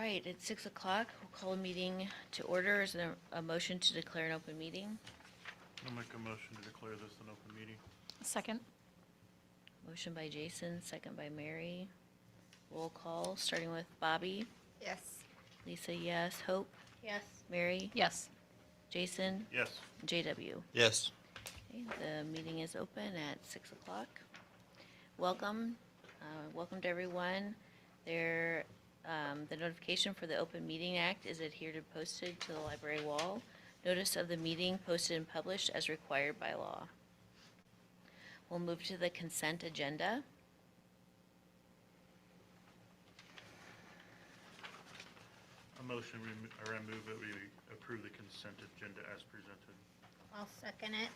right, it's 6 o'clock. We'll call a meeting to order. Is there a motion to declare an open meeting? I'll make a motion to declare this an open meeting. Second. Motion by Jason, second by Mary. Roll call, starting with Bobby. Yes. Lisa, yes. Hope? Yes. Mary? Yes. Jason? Yes. JW? Yes. Okay, the meeting is open at 6 o'clock. Welcome, welcome to everyone. The notification for the Open Meeting Act is adhered and posted to the library wall. Notice of the meeting posted and published as required by law. We'll move to the consent agenda. A motion, I move that we approve the consent agenda as presented. I'll second it.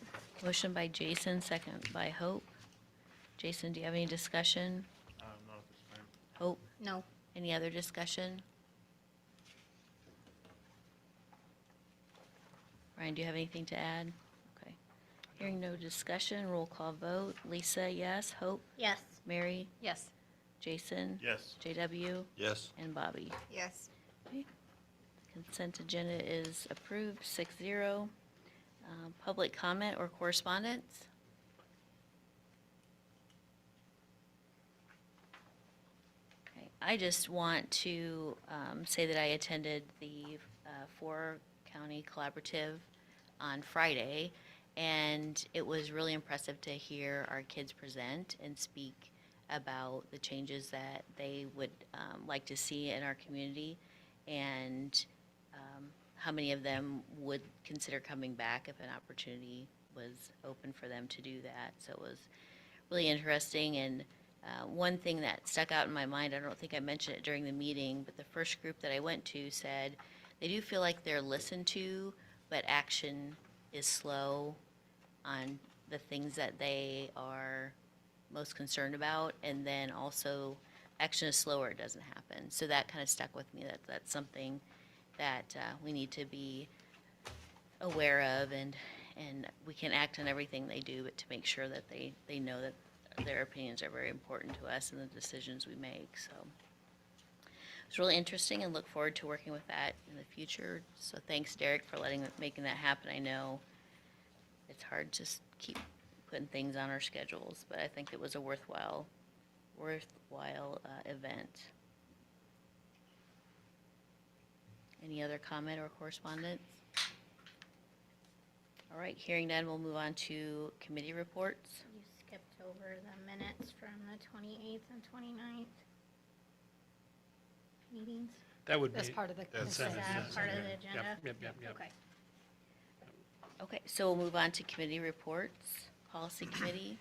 Motion by Jason, second by Hope. Jason, do you have any discussion? Not at this time. Hope, No. any other discussion? Ryan, do you have anything to add? Okay. Hearing no discussion, roll call vote. Lisa, yes. Hope? Yes. Mary? Yes. Jason? Yes. JW? Yes. And Bobby? Yes. Okay. Consent agenda is approved, 6-0. Public comment or correspondence? Okay, I just want to say that I attended the Four County Collaborative on Friday, and it was really impressive to hear our kids present and speak about the changes that they would like to see in our community, and how many of them would consider coming back if an opportunity was open for them to do that. So it was really interesting, and one thing that stuck out in my mind, I don't think I mentioned it during the meeting, but the first group that I went to said they do feel like they're listened to, but action is slow on the things that they are most concerned about, and then also action is slower, it doesn't happen. So that kind of stuck with me, that's something that we need to be aware of, and we can act on everything they do, but to make sure that they know that their opinions are very important to us in the decisions we make. So it's really interesting, and look forward to working with that in the future. So thanks, Derek, for making that happen. I know it's hard to keep putting things on our schedules, but I think it was a worthwhile event. Any other comment or correspondence? All right, hearing none, we'll move on to committee reports. You skipped over the minutes from the 28th and 29th meetings. That would be. That's part of the that's Is consent. that part of the Yep, agenda? Yep. Okay. Okay, so we'll move on to committee reports. Policy committee.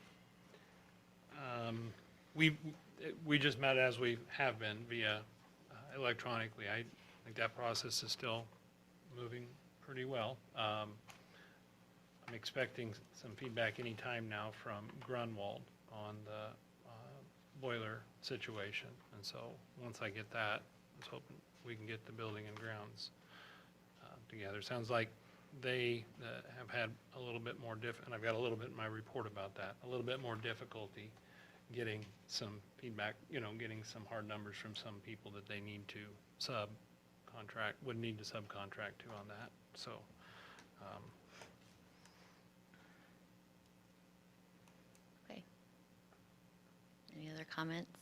We just met as we have been via electronically. I think that process is still moving pretty well. I'm expecting some feedback anytime now from Grunwald on the boiler situation. And so once I get that, I was hoping we can get the building and grounds together. Sounds like they have had a little bit more and I've got a little bit in my report about that, a little bit more difficulty getting some feedback, getting some hard numbers from some people that they need to would need to subcontract to on that. So, Okay. Any other comments?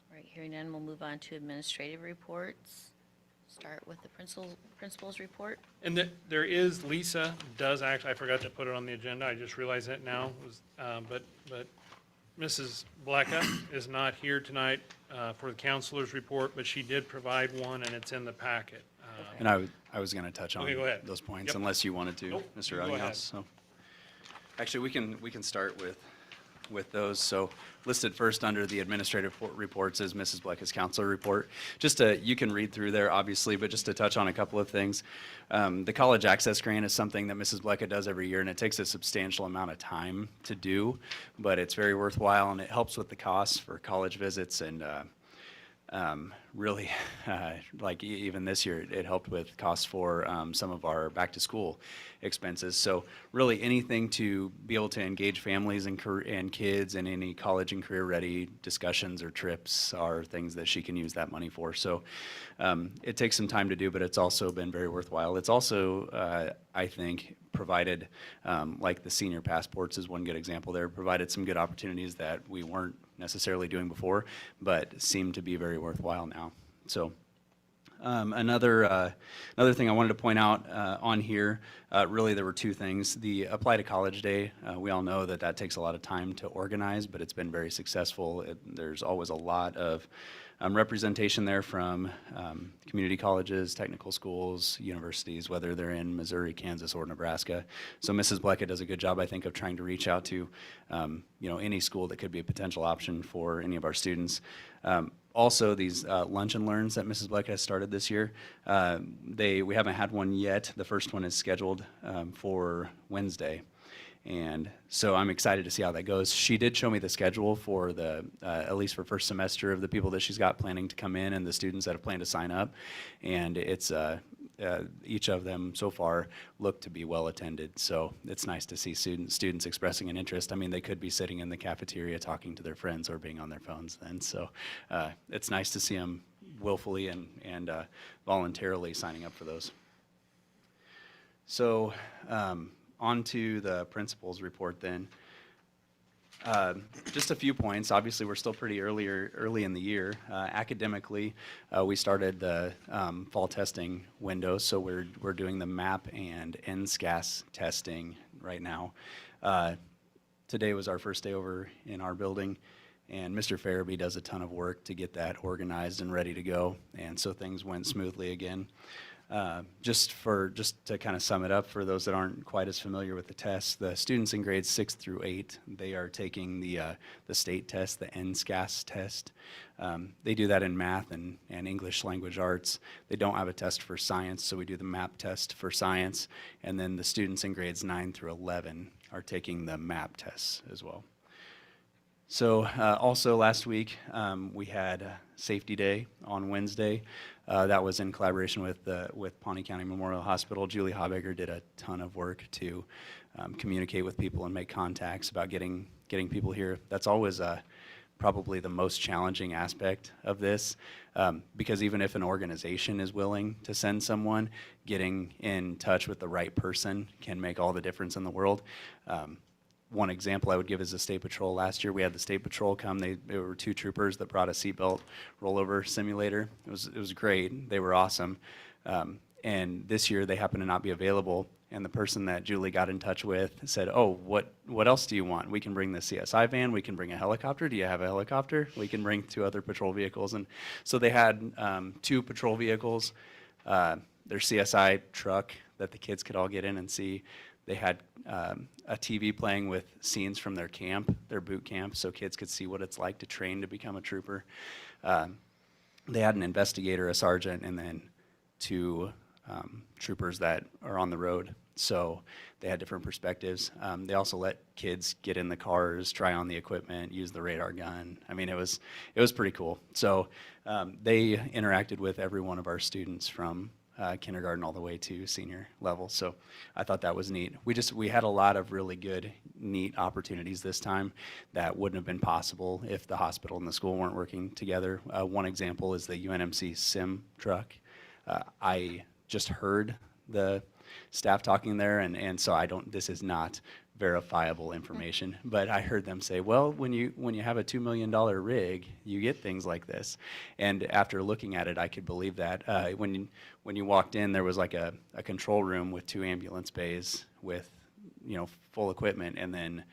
All right, hearing none, we'll move on to administrative reports. Start with the principal's report. and there is, Lisa does actually, I forgot to put it on the agenda, I just realized that now, but Mrs. Blecka is not here tonight for the counselor's report, but she did provide one, and it's in the packet. And I was going to touch on Okay, go ahead. those points Yep. unless you wanted to, Nope, Mr. you go ahead. Rottinghaus. So, actually, we can start with those. So, listed first under the administrative reports is Mrs. Blecka's counselor report. You can read through there, obviously, but just to touch on a couple of things. The college access grant is something that Mrs. Blecka does every year, and it takes a substantial amount of time to do, but it's very worthwhile, and it helps with the costs for college visits and really, like even this year, it helped with costs for some of our back-to-school expenses. So really anything to be able to engage families and kids in any college and career-ready discussions or trips are things that she can use that money for. So it takes some time to do, but it's also been very worthwhile. It's also, I think, provided, like the senior passports is one good example there, provided some good opportunities that we weren't necessarily doing before, but seem to be very worthwhile now. So another thing I wanted to point out on here, really there were two things. The Apply to College Day, we all know that that takes a lot of time to organize, but it's been very successful. There's always a lot of representation there from community colleges, technical schools, universities, whether they're in Missouri, Kansas, or Nebraska. So Mrs. Bleckett does a good job, I think, of trying to reach out to any school that could be a potential option for any of our students. Also, these lunch and learns that Mrs. Bleckett has started this year, we haven't had one yet. The first one is scheduled for Wednesday. And so I'm excited to see how that goes. She did show me the schedule for at least for first semester of the people that she's got planning to come in and the students that have planned to sign up. And it's, each of them so far look to be well attended. So it's nice to see students expressing an interest. I mean, they could be sitting in the cafeteria talking to their friends or being on their phones then. So it's nice to see them willfully and voluntarily signing up for those. So, on to the principal's report then. Just a few points. Obviously, we're still pretty early in the year. Academically, we started the fall testing window, so we're doing the MAP and NSCAS testing right now. Today was our first day over in our building, and Mr. Farabee does a ton of work to get that organized and ready to go, and so things went smoothly again. Just to kind of sum it up for those that aren't quite as familiar with the test, the students in grades 6 through 8, they are taking the state test, the NSCAS test. They do that in math and English language arts. They don't have a test for science, so we do the MAP test for science, and then the students in grades 9 through 11 are taking the MAP tests as well. So also last week, we had Safety Day on Wednesday. That was in collaboration with Pawnee County Memorial Hospital. Julie Habegger did a ton of work to communicate with people and make contacts about getting people here. That's always probably the most challenging aspect of this, because even if an organization is willing to send someone, getting in touch with the right person can make all the difference in the world. One example I would give is the State Patrol. Last year we had the State Patrol come. There were 2 troopers that brought a seatbelt rollover simulator. It was great. They were awesome. And this year they happened to not be available. And the person that Julie got in touch with said, "Oh, what else do you want? We can bring the CSI van. We can bring a helicopter. Do you have a helicopter? We can bring 2 other patrol vehicles." And so they had 2 patrol vehicles, their CSI truck that the kids could all get in and see. They had a TV playing with scenes from their camp, their boot camp, so kids could see what it's like to train to become a trooper. They had an investigator, a sergeant, and then 2 troopers that are on the road. So they had different perspectives. They also let kids get in the cars, try on the equipment, use the radar gun. I mean, it was pretty cool. So they interacted with every one of our students from kindergarten all the way to senior level. So I thought that was neat. We had a lot of really good, neat opportunities this time that wouldn't have been possible if the hospital and the school weren't working together. One example is the UNMC SIM truck. I just heard the staff talking there, and so this is not verifiable information, but I heard them say, well, when you have a $2 million rig, you get things like this. And after looking at it, I could believe that. When you walked in, there was like a control room with 2 ambulance bays with full equipment, and then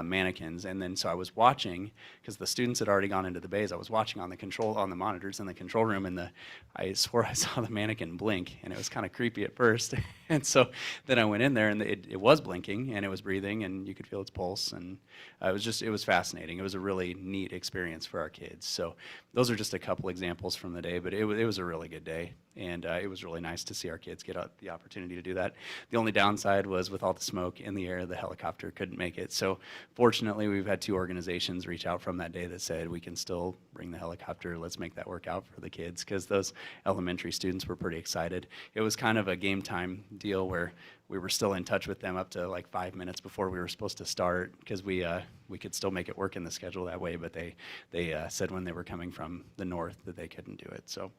mannequins. And then so I was watching, because the students had already gone into the bays, I was watching on the monitors in the control room, and I swore I saw the mannequin blink, and it was kind of creepy at first. And so then I went in there, and it was blinking, and it was breathing, and you could feel its pulse, and it was fascinating. It was a really neat experience for our kids. So those are just a couple examples from the day, but it was a really good day, and it was really nice to see our kids get the opportunity to do that. The only downside was with all the smoke in the air, the helicopter couldn't make it. So fortunately, we've had 2 organizations reach out from that day that said, we can still bring the helicopter. Let's make that work out for the kids, because those elementary students were pretty excited. It was kind of a game time deal where we were still in touch with them up to like 5 minutes before we were supposed to start, because we could still make it work in the schedule that way, but they said when they were coming from the north that they couldn't do it. So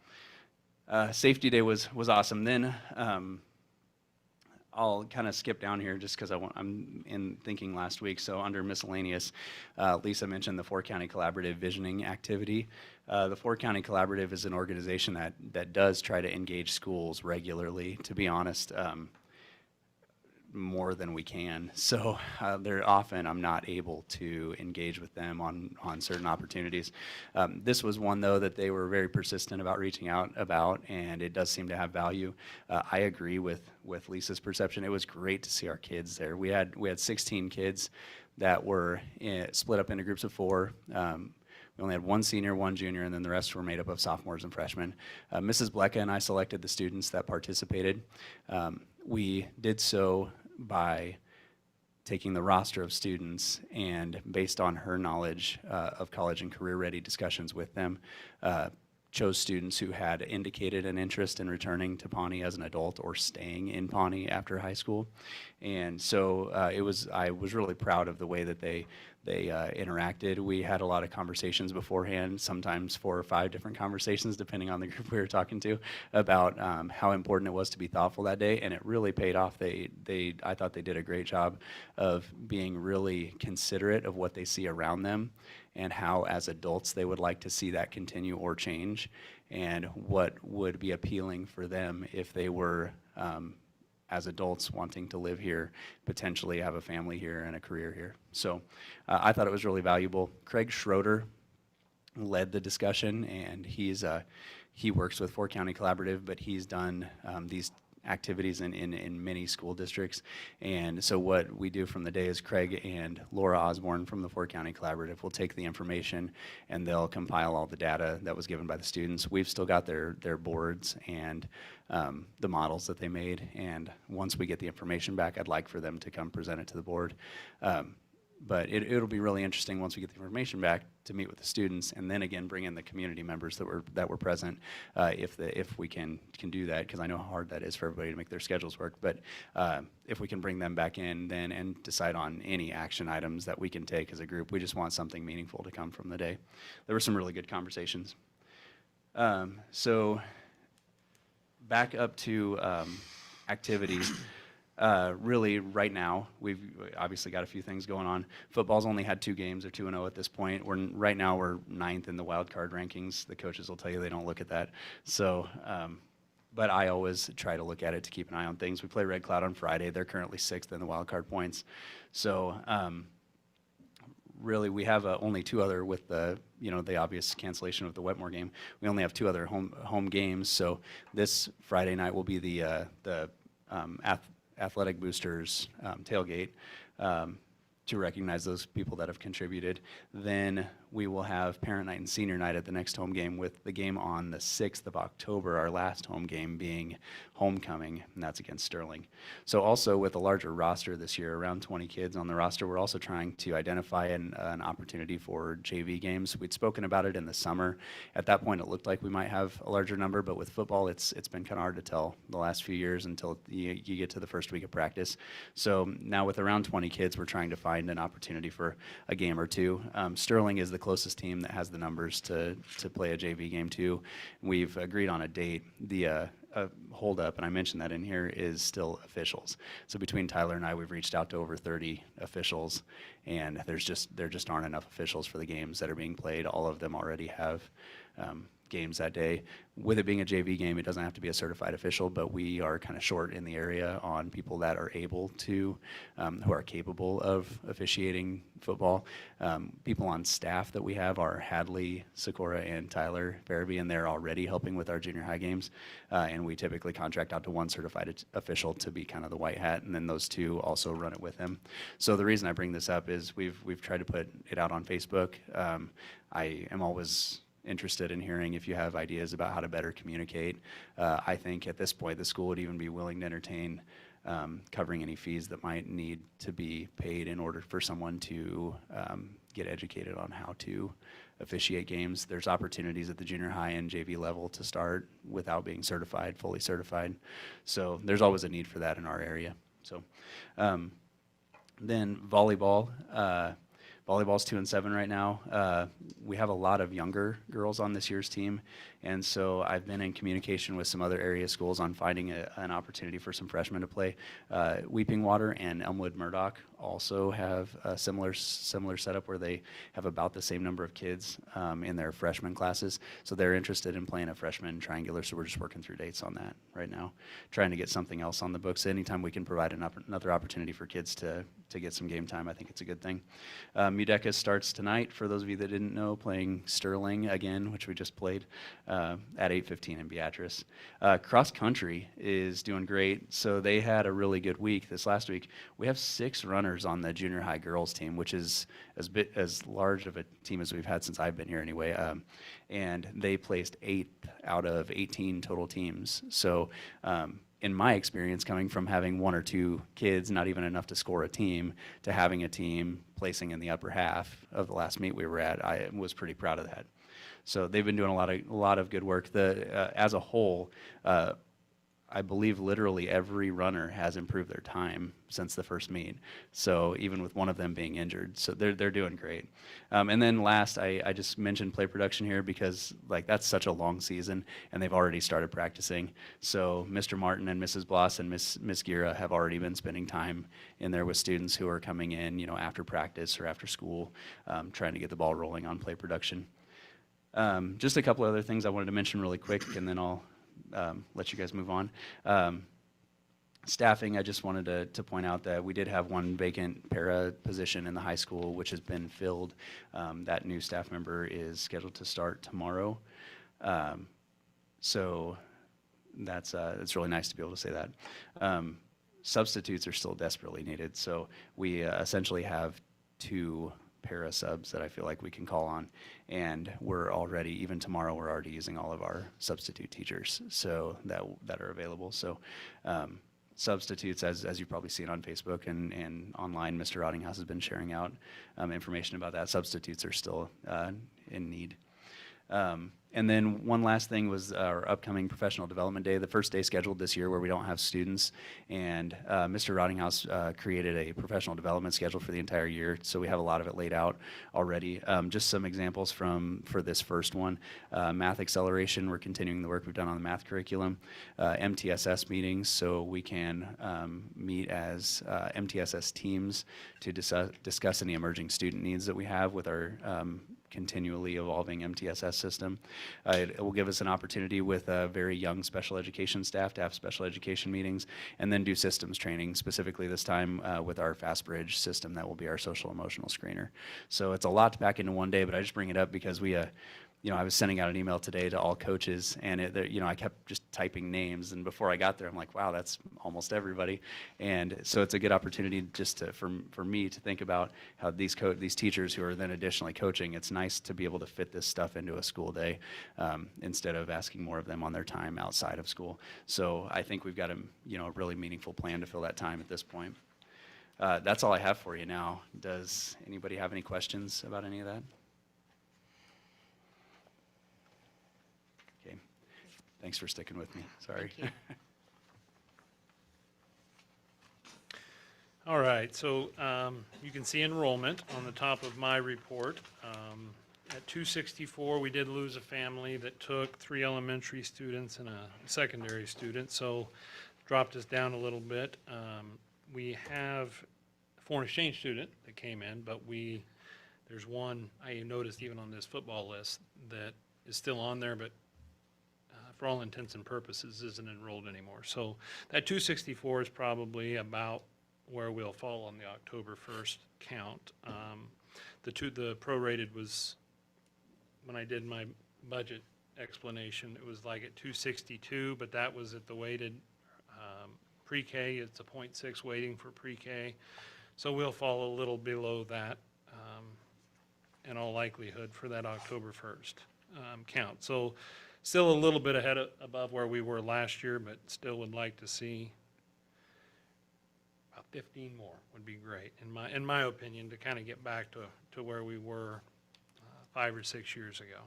safety day was awesome. Then I'll kind of skip down here just because I'm in thinking last week. So under miscellaneous, Lisa mentioned the 4-County Collaborative Visioning activity. The 4-County Collaborative is an organization that does try to engage schools regularly, to be honest, more than we can. So they're often I'm not able to engage with them on certain opportunities. This was one, though, that they were very persistent about reaching out about, and it does seem to have value. I agree with Lisa's perception. It was great to see our kids there. We had 16 kids that were split up into groups of 4. We only had 1 senior, 1 junior, and then the rest were made up of sophomores and freshmen. Mrs. Blecka and I selected the students that participated. We did so by taking the roster of students and, based on her knowledge of college and career-ready discussions with them, chose students who had indicated an interest in returning to Pawnee as an adult or staying in Pawnee after high school. And so I was really proud of the way that they interacted. We had a lot of conversations beforehand, sometimes 4 or 5 different conversations, depending on the group we were talking to, about how important it was to be thoughtful that day, and it really paid off. I thought they did a great job of being really considerate of what they see around them and how, as adults, they would like to see that continue or change, and what would be appealing for them if they were as adults wanting to live here, potentially have a family here and a career here. So I thought it was really valuable. Craig Schroeder led the discussion, and he works with 4-County Collaborative, but he's done these activities in many school districts. And so what we do from the day is Craig and Laura Osborne from the 4-County Collaborative will take the information and they'll compile all the data that was given by the students. We've still got their boards and the models that they made, and once we get the information back, I'd like for them to come present it to the board. But it'll be really interesting once we get the information back to meet with the students, and then again bring in the community members that were present, if we can do that, because I know how hard that is for everybody to make their schedules work. But if we can bring them back in then and decide on any action items that we can take as a group, we just want something meaningful to come from the day. There were some really good conversations. So back up to activities. Really, right now, we've obviously got a few things going on. Football's only had 2 games. They're 2-0 at this point. Right now, we're 9th in the wild card rankings. The coaches will tell you they don't look at that. So, but I always try to look at it to keep an eye on things. We play Red Cloud on Friday. They're currently 6th in the wild card points. So, really, we have only 2 other, with the obvious cancellation of the Wetmore game. We only have 2 other home games. So this Friday night will be the Athletic Boosters tailgate to recognize those people that have contributed. Then we will have Parent Night and Senior Night at the next home game, with the game on the 6th of October, our last home game, being homecoming, and that's against Sterling. So also, with a larger roster this year, around 20 kids on the roster, we're also trying to identify an opportunity for JV games. We'd spoken about it in the summer. At that point, it looked like we might have a larger number, but with football, it's been kind of hard to tell the last few years until you get to the first week of practice. So now with around 20 kids, we're trying to find an opportunity for a game or 2. Sterling is the closest team that has the numbers to play a JV game too. We've agreed on a date. The hold up, and I mentioned that in here, is still officials. So between Tyler and I, we've reached out to over 30 officials, and there just aren't enough officials for the games that are being played. All of them already have games that day. With it being a JV game, it doesn't have to be a certified official, but we are kind of short in the area on people that are able to, who are capable of officiating football. People on staff that we have are Hadley, Sikora, and Tyler Farabee, and they're already helping with our junior high games. And we typically contract out to 1 certified official to be kind of the white hat, and then those 2 also run it with him. So the reason I bring this up is we've tried to put it out on Facebook. I am always interested in hearing if you have ideas about how to better communicate. I think at this point the school would even be willing to entertain covering any fees that might need to be paid in order for someone to get educated on how to officiate games. There's opportunities at the junior high and JV level to start without being certified, fully certified. So there's always a need for that in our area. So then volleyball. Volleyball's 2-7 right now. We have a lot of younger girls on this year's team, and so I've been in communication with some other area schools on finding an opportunity for some freshmen to play. Weeping Water and Elmwood Murdoch also have a similar setup where they have about the same number of kids in their freshman classes. So they're interested in playing a freshman triangular, so we're just working through dates on that right now, trying to get something else on the books. Anytime we can provide another opportunity for kids to get some game time, I think it's a good thing. Mudecas starts tonight, for those of you that didn't know, playing Sterling again, which we just played at 8:15 in Beatrice. Cross country is doing great. So they had a really good week this last week. We have 6 runners on the junior high girls team, which is as large of a team as we've had since I've been here anyway. And they placed 8th out of 18 total teams. So in my experience, coming from having 1 or 2 kids, not even enough to score a team, to having a team placing in the upper half of the last meet we were at, I was pretty proud of that. So they've been doing a lot of good work. As a whole, I believe literally every runner has improved their time since the first meet. So even with one of them being injured, so they're doing great. And then last, I just mentioned play production here because like that's such a long season, and they've already started practicing. So Mr. Martin and Mrs. Bloss and Miss Gira have already been spending time in there with students who are coming in, after practice or after school, trying to get the ball rolling on play production. Just a couple other things I wanted to mention really quick, and then I'll let you guys move on. Staffing, I just wanted to point out that we did have 1 vacant para position in the high school, which has been filled. That new staff member is scheduled to start tomorrow. So that's it's really nice to be able to say that. Substitutes are still desperately needed. So we essentially have 2 para subs that I feel like we can call on, and we're already, even tomorrow, we're already using all of our substitute teachers so that are available. So substitutes, as you've probably seen on Facebook and online, Mr. Rottinghouse has been sharing out information about that. Substitutes are still in need. And then one last thing was our upcoming professional development day, the first day scheduled this year where we don't have students. And Mr. Rottinghouse created a professional development schedule for the entire year, so we have a lot of it laid out already. Just some examples for this first one. Math acceleration, we're continuing the work we've done on the math curriculum. MTSS meetings, so we can meet as MTSS teams to discuss any emerging student needs that we have with our continually evolving MTSS system. It will give us an opportunity with a very young special education staff to have special education meetings, and then do systems training, specifically this time with our FastBridge system that will be our social emotional screener. So it's a lot to pack into one day, but I just bring it up because I was sending out an email today to all coaches, and I kept just typing names, and before I got there, I'm like, wow, that's almost everybody. And so it's a good opportunity just for me to think about how these teachers who are then additionally coaching, it's nice to be able to fit this stuff into a school day instead of asking more of them on their time outside of school. So I think we've got a really meaningful plan to fill that time at this point. That's all I have for you now. Does anybody have any questions about any of that? Thanks for sticking with me. Sorry. Thank All right, so you can see enrollment on the top of my report. At 264, we did lose a family that took 3 elementary students and a secondary student, so dropped us down a little bit. We have a foreign exchange student that came in, but there's one I noticed even on this football list that is still on there, but for all intents and purposes isn't enrolled anymore. So that 264 is probably about where we'll fall on the October 1st count. The prorated was, when I did my budget explanation, it was like at 262, but that was at the weighted pre-K. It's a 0.6 weighting for pre-K. So we'll fall a little below that in all likelihood for that October 1st count. So still a little bit above where we were last year, but still would like to see 15 more would be great, in my opinion, to kind of get back to where we were 5 or 6 years ago.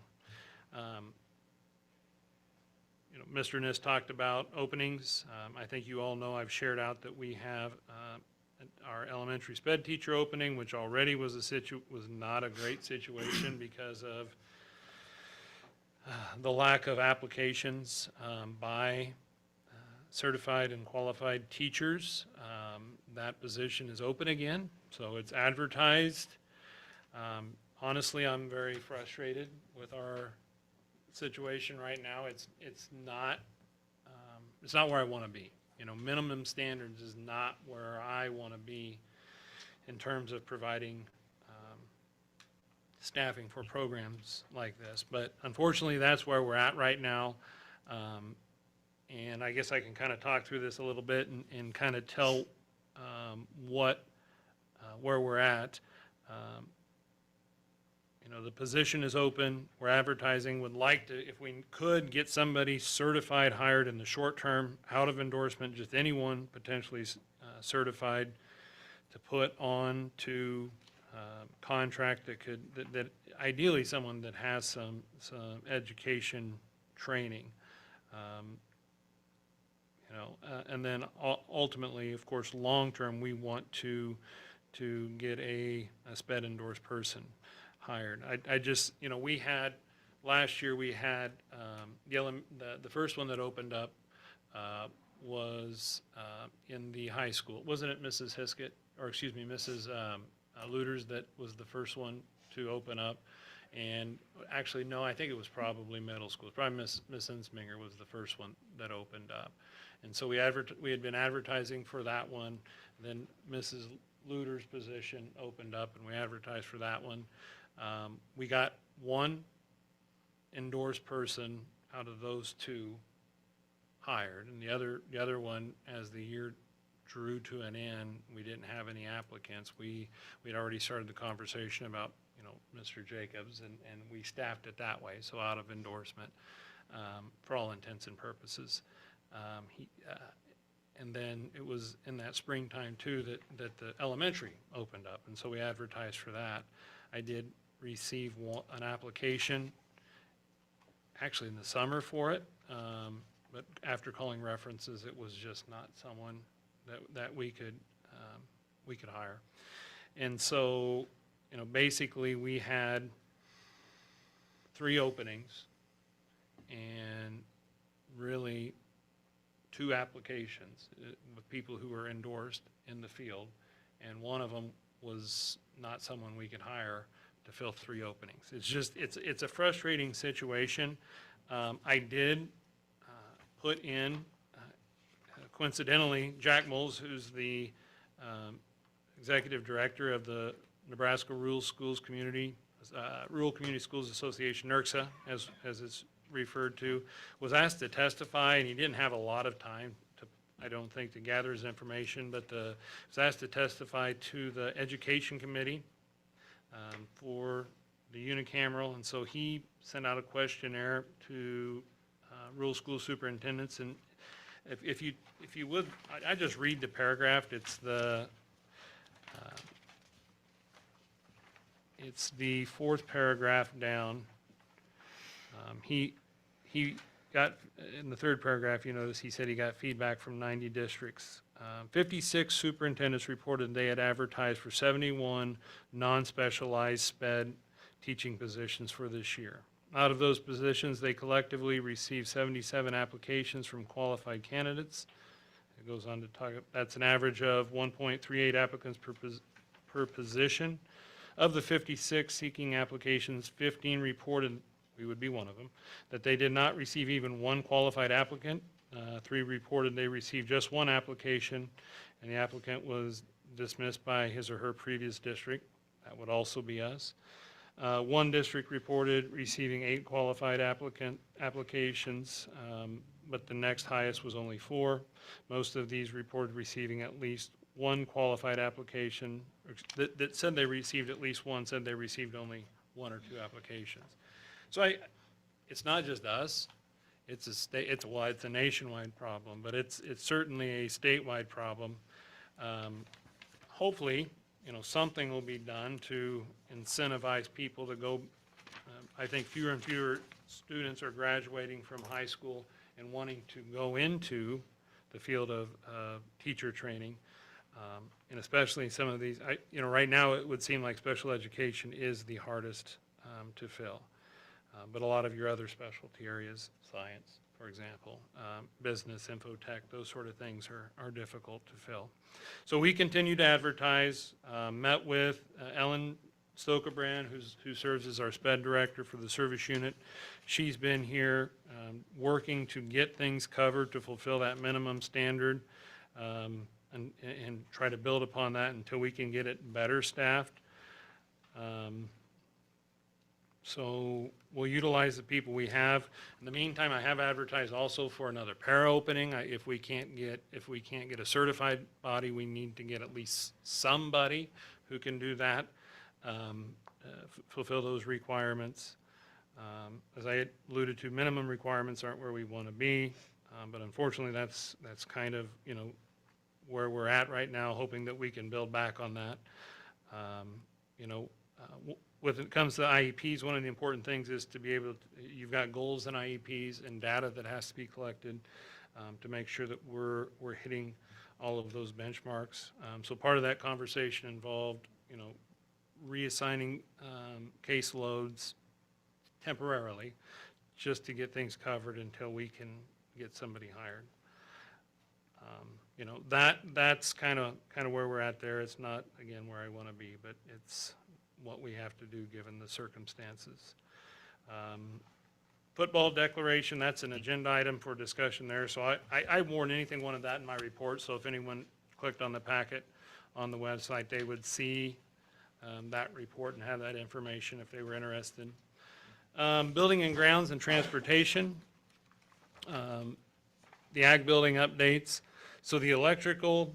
You know, Mr. Niss talked about openings. I think you all know I've shared out that we have our elementary sped teacher opening, which already was not a great situation because of the lack of applications by certified and qualified teachers. That position is open again, so it's advertised. Honestly, I'm very frustrated with our situation right now. It's not where I want to be. You know, minimum standards is not where I want to be in terms of providing staffing for programs like this. But unfortunately, that's where we're at right now. And I guess I can kind of talk through this a little bit and kind of tell where we're at. You know, the position is open. We're advertising. Would like to, if we could, get somebody certified, hired in the short term, out of endorsement, just anyone potentially certified to put on to contract that ideally someone that has some education training. You know, and then ultimately, of course, long-term, we want to get a SPED endorsed person hired. I just, you know, last year we had, the first one that opened up was in the high school. Wasn't it Mrs. Hiskett, or excuse me, Mrs. Luders that was the first one to open up? And actually, no, I think it was probably middle school. Probably Miss Insminger was the first one that opened up. And so we had been advertising for that one. Then Mrs. Luder's position opened up, and we advertised for that one. We got one endorsed person out of those two hired, and the other one, as the year drew to an end, we didn't have any applicants. We'd already started the conversation about, you know, Mr. Jacobs, and we staffed it that way, so out of endorsement, for all intents and purposes. And then it was in that springtime too that the elementary opened up, and so we advertised for that. I did receive an application actually in the summer for it, but after calling references, it was just not someone that we could hire. And so, you know, basically we had 3 openings and really 2 applications with people who were endorsed in the field, and one of them was not someone we could hire to fill 3 openings. It's just, it's a frustrating situation. I did put in, coincidentally, Jack Moles, who's the executive director of the Nebraska Rural Community Schools Association, NERCSA, as it's referred to, was asked to testify, and he didn't have a lot of time to, I don't think, to gather his information, but was asked to testify to the Education Committee for the unicameral, and so he sent out a questionnaire to rural school superintendents. And if you would, I just read the paragraph. It's the 4th paragraph down. He got, in the 3rd paragraph, you notice he said he got feedback from 90 districts. 56 superintendents reported they had advertised for 71 non-specialized SPED teaching positions for this year. Out of those positions, they collectively received 77 applications from qualified candidates. It goes on to talk, that's an average of 1.38 applicants per position. Of the 56 seeking applications, 15 reported, we would be one of them, that they did not receive even one qualified applicant. 3 reported they received just 1 application, and the applicant was dismissed by his or her previous district. That would also be us. 1 district reported receiving 8 qualified applications, but the next highest was only 4. Most of these reported receiving at least 1 qualified application, that said they received at least 1, said they received only 1 or 2 applications. So it's not just us. It's a nationwide problem, but it's certainly a statewide problem. Hopefully, something will be done to incentivize people to go. I think fewer and fewer students are graduating from high school and wanting to go into the field of teacher training. And especially some of these, right now it would seem like special education is the hardest to fill. But a lot of your other specialty areas, science, for example, business, infotech, those sort of things are difficult to fill. So we continue to advertise, met with Ellen Stokebrand, who serves as our SPED director for the service unit. She's been here working to get things covered to fulfill that minimum standard and try to build upon that until we can get it better staffed. So we'll utilize the people we have. In the meantime, I have advertised also for another para opening. If we can't get a certified body, we need to get at least somebody who can do that, fulfill those requirements. As I alluded to, minimum requirements aren't where we want to be, but unfortunately, that's kind of where we're at right now, hoping that we can build back on that. When it comes to IEPs, one of the important things is to be able to, you've got goals in IEPs and data that has to be collected to make sure that we're hitting all of those benchmarks. So part of that conversation involved, reassigning caseloads temporarily just to get things covered until we can get somebody hired. That's kind of where we're at there. It's not, again, where I want to be, but it's what we have to do given the circumstances. Football declaration, that's an agenda item for discussion there. So I warned anything wanted that in my report. So if anyone clicked on the packet on the website, they would see that report and have that information if they were interested. Building and grounds and transportation. The ag building updates. So the electrical,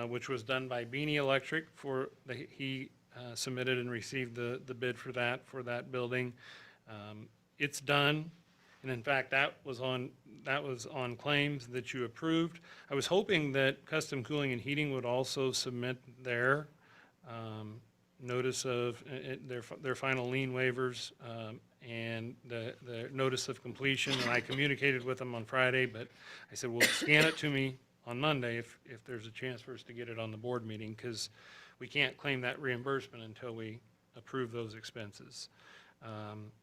which was done by Beanie Electric he submitted and received the bid for that building. It's done, and in fact, that was on claims that you approved. I was hoping that Custom Cooling and Heating would also submit their notice of their final lien waivers and the notice of completion, and I communicated with them on Friday, but I said, well, scan it to me on Monday if there's a chance for us to get it on the board meeting, because we can't claim that reimbursement until we approve those expenses.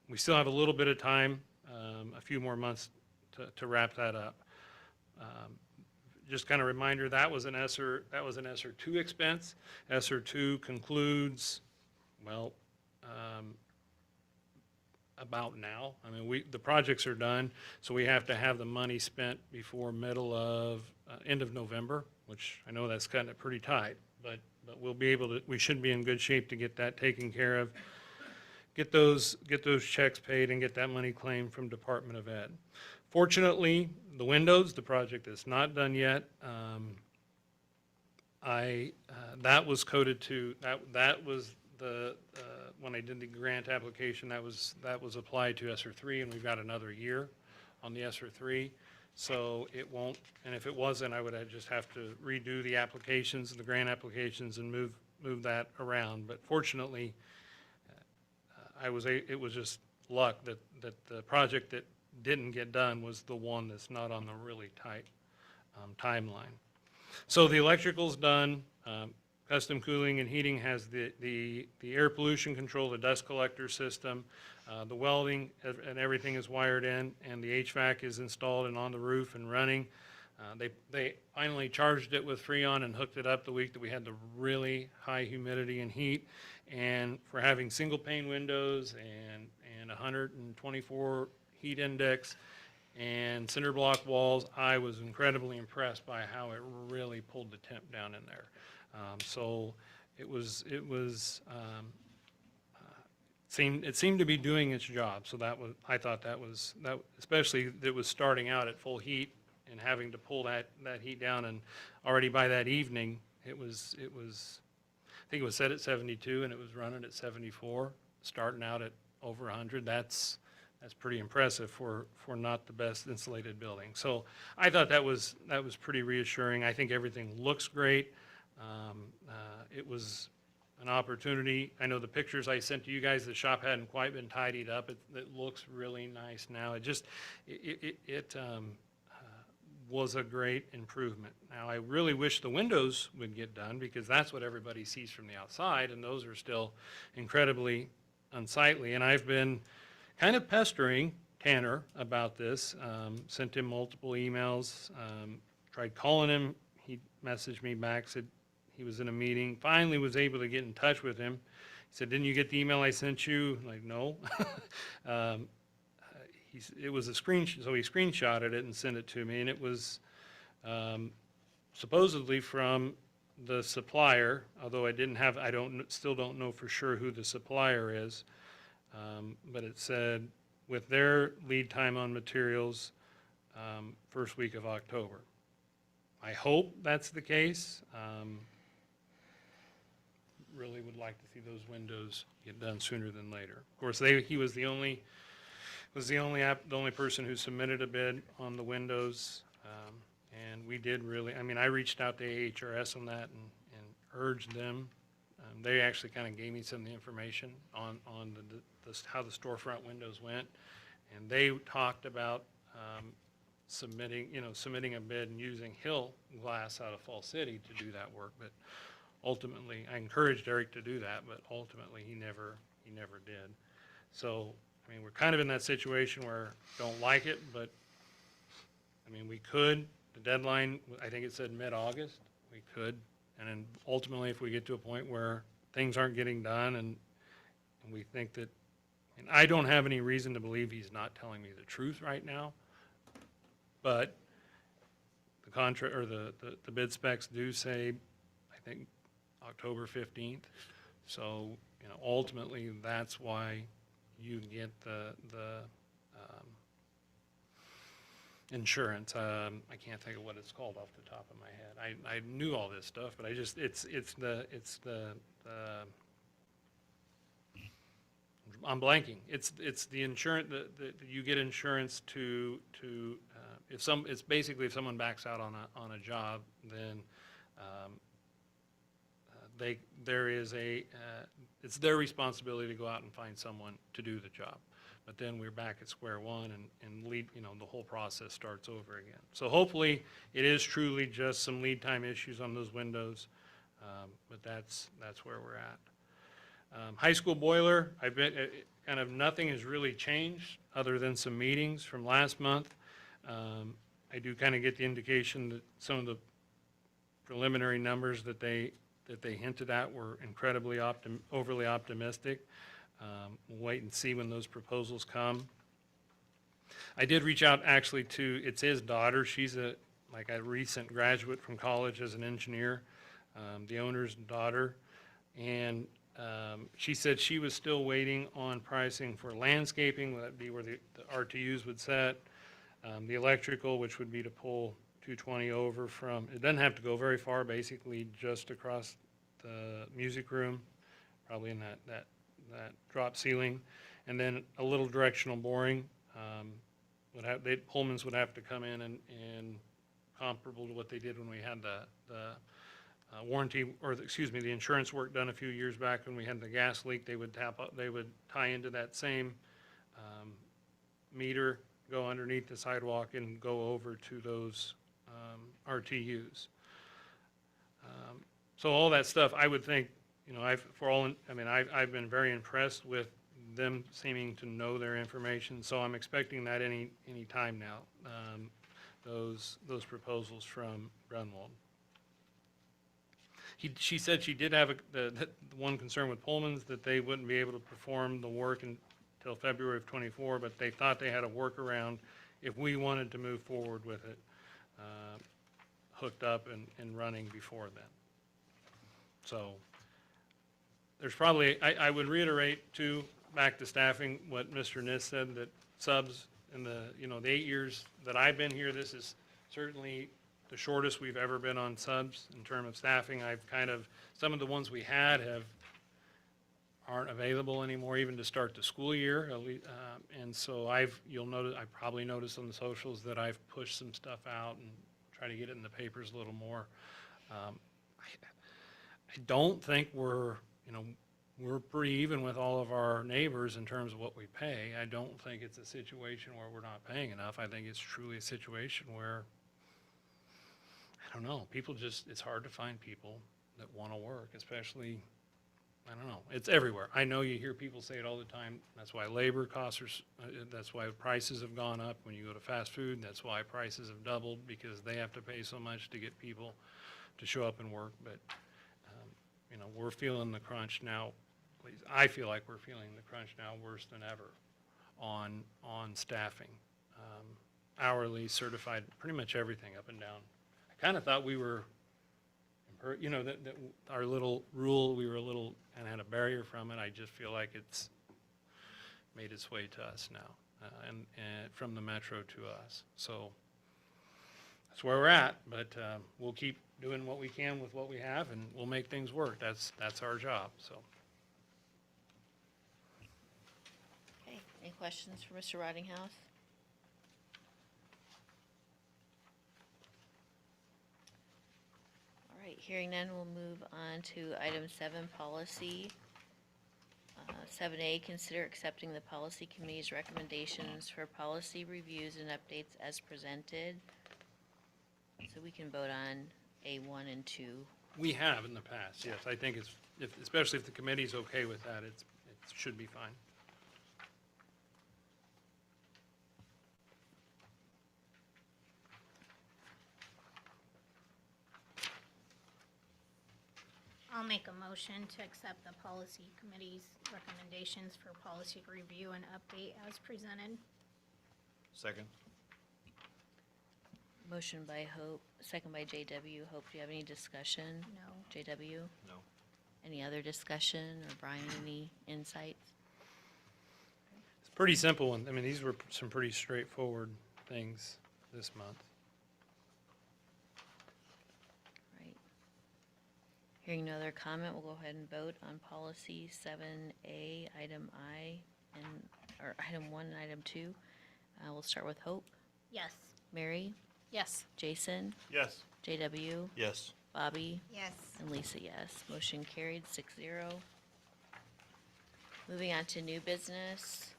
We still have a little bit of time, a few more months to wrap that up. Just kind of reminder, that was an ESSER 2 expense. ESSER 2 concludes, well, about now. I mean, the projects are done, so we have to have the money spent before end of November, which I know that's cutting it pretty tight, but we'll be able to, we should be in good shape to get that taken care of, get those checks paid and get that money claimed from Department of Ed. Fortunately, the windows, the project is not done yet. That was coded to, that was when I did the grant application, that was applied to ESSER 3, and we've got another year on the ESSER 3. So it won't, and if it wasn't, I would just have to redo the applications, the grant applications, and move that around. But fortunately, it was just luck that the project that didn't get done was the one that's not on the really tight timeline. So the electrical's done. Custom Cooling and Heating has the air pollution control, the dust collector system, the welding and everything is wired in, and the HVAC is installed and on the roof and running. They finally charged it with Freon and hooked it up the week that we had the really high humidity and heat. And for having single pane windows and 124 heat index and cinder block walls, I was incredibly impressed by how it really pulled the temp down in there. So it seemed to be doing its job. So I thought that especially that it was starting out at full heat and having to pull that heat down, and already by that evening it was I think it was set at 72 and it was running at 74, starting out at over 100. That's pretty impressive for not the best insulated building. So I thought that was pretty reassuring. I think everything looks great. It was an opportunity. I know the pictures I sent to you guys, the shop hadn't quite been tidied up. It looks really nice now. It just, it was a great improvement. Now, I really wish the windows would get done because that's what everybody sees from the outside, and those are still incredibly unsightly. And I've been kind of pestering Tanner about this, sent him multiple emails, tried calling him. He messaged me back, said he was in a meeting, finally was able to get in touch with him. He said, "Didn't you get the email I sent you?" I'm like, no. It was a screenshot, so he screenshotted it and sent it to me, and it was supposedly from the supplier, although still don't know for sure who the supplier is. But it said, with their lead time on materials, first week of October. I hope that's the case. Really would like to see those windows get done sooner than later. Of course, he was the only person who submitted a bid on the windows. And we did really, I mean, I reached out to AHRS on that and urged them. They actually kind of gave me some of the information on how the storefront windows went. And they talked about submitting a bid and using Hill Glass out of Fall City to do that work. But ultimately, I encouraged Eric to do that, but ultimately he never did. So, I mean, we're kind of in that situation where don't like it, but I mean, we could. The deadline, I think it said mid-August. We could. And then ultimately, if we get to a point where things aren't getting done and we think that, and I don't have any reason to believe he's not telling me the truth right now, but the contract or the bid specs do say, I think, October 15th. So, you know, ultimately, that's why you get the insurance. I can't think of what it's called off the top of my head. I knew all this stuff, but I just, it's the I'm blanking. It's the insurance, that you get insurance to it's basically if someone backs out on a job, then it's their responsibility to go out and find someone to do the job. But then we're back at square one and the whole process starts over again. So hopefully it is truly just some lead time issues on those windows, but that's where we're at. High school boiler, kind of nothing has really changed other than some meetings from last month. I do kind of get the indication that some of the preliminary numbers that they hinted at were incredibly overly optimistic. We'll wait and see when those proposals come. I did reach out actually it's his daughter. She's a recent graduate from college as an engineer, the owner's daughter. And she said she was still waiting on pricing for landscaping, that'd be where the RTUs would set. The electrical, which would be to pull 220 over from, it doesn't have to go very far, basically just across the music room, probably in that drop ceiling, and then a little directional boring. Pullmans would have to come in and comparable to what they did when we had the warranty, or the insurance work done a few years back when we had the gas leak. They would tie into that same meter, go underneath the sidewalk and go over to those RTUs. So all that stuff, I would think, I've been very impressed with them seeming to know their information, so I'm expecting that any time now, those proposals from Grunwald. She said she did have the one concern with Pullman's, that they wouldn't be able to perform the work until February of '24, but they thought they had a workaround if we wanted to move forward with it, hooked up and running before then. So there's probably, I would reiterate too, back to staffing, what Mr. Niss said, that subs in the 8 years that I've been here, this is certainly the shortest we've ever been on subs in terms of staffing. Some of the ones we had aren't available anymore, even to start the school year. And so you'll notice, I probably noticed on the socials that I've pushed some stuff out and try to get it in the papers a little more. I don't think we're pretty even with all of our neighbors in terms of what we pay. I don't think it's a situation where we're not paying enough. I think it's truly a situation where, I don't know, it's hard to find people that want to work, especially, I don't know, it's everywhere. I know you hear people say it all the time. That's why labor costs that's why prices have gone up when you go to fast food. That's why prices have doubled, because they have to pay so much to get people to show up and work. But, we're feeling the crunch now. At least I feel like we're feeling the crunch now worse than ever on staffing. Hourly, certified, pretty much everything up and down. I kind of thought we were, that our little rule, we were a little, and had a barrier from it. I just feel like it's made its way to us now, and from the metro to us. So that's where we're at, but we'll keep doing what we can with what we have, and we'll make things work. That's our job, so. Okay, any questions for Mr. Rottinghouse? All right, hearing none, we'll move on to item 7, policy. 7A, consider accepting the policy committee's recommendations for policy reviews and updates as presented. So we can vote on A1 and 2. We have in the past, yes. I think especially if the committee's okay with that, it should be fine. I'll make a motion to accept the policy committee's recommendations for policy review and update as presented. Second. Motion by Hope, second by JW. Hope, do you have any discussion? No. JW? No. Any other discussion, or Brian, any insights? It's pretty simple, and I mean, these were some pretty straightforward things this month. Right. Hearing no other comment, we'll go ahead and vote on policy 7A, item I, or item 1 and item 2. We'll start with Hope, Yes. Mary, Yes. Jason, Yes. JW, Yes. Bobby, Yes. and Lisa, yes. Motion carried 6-0. Moving on to new business.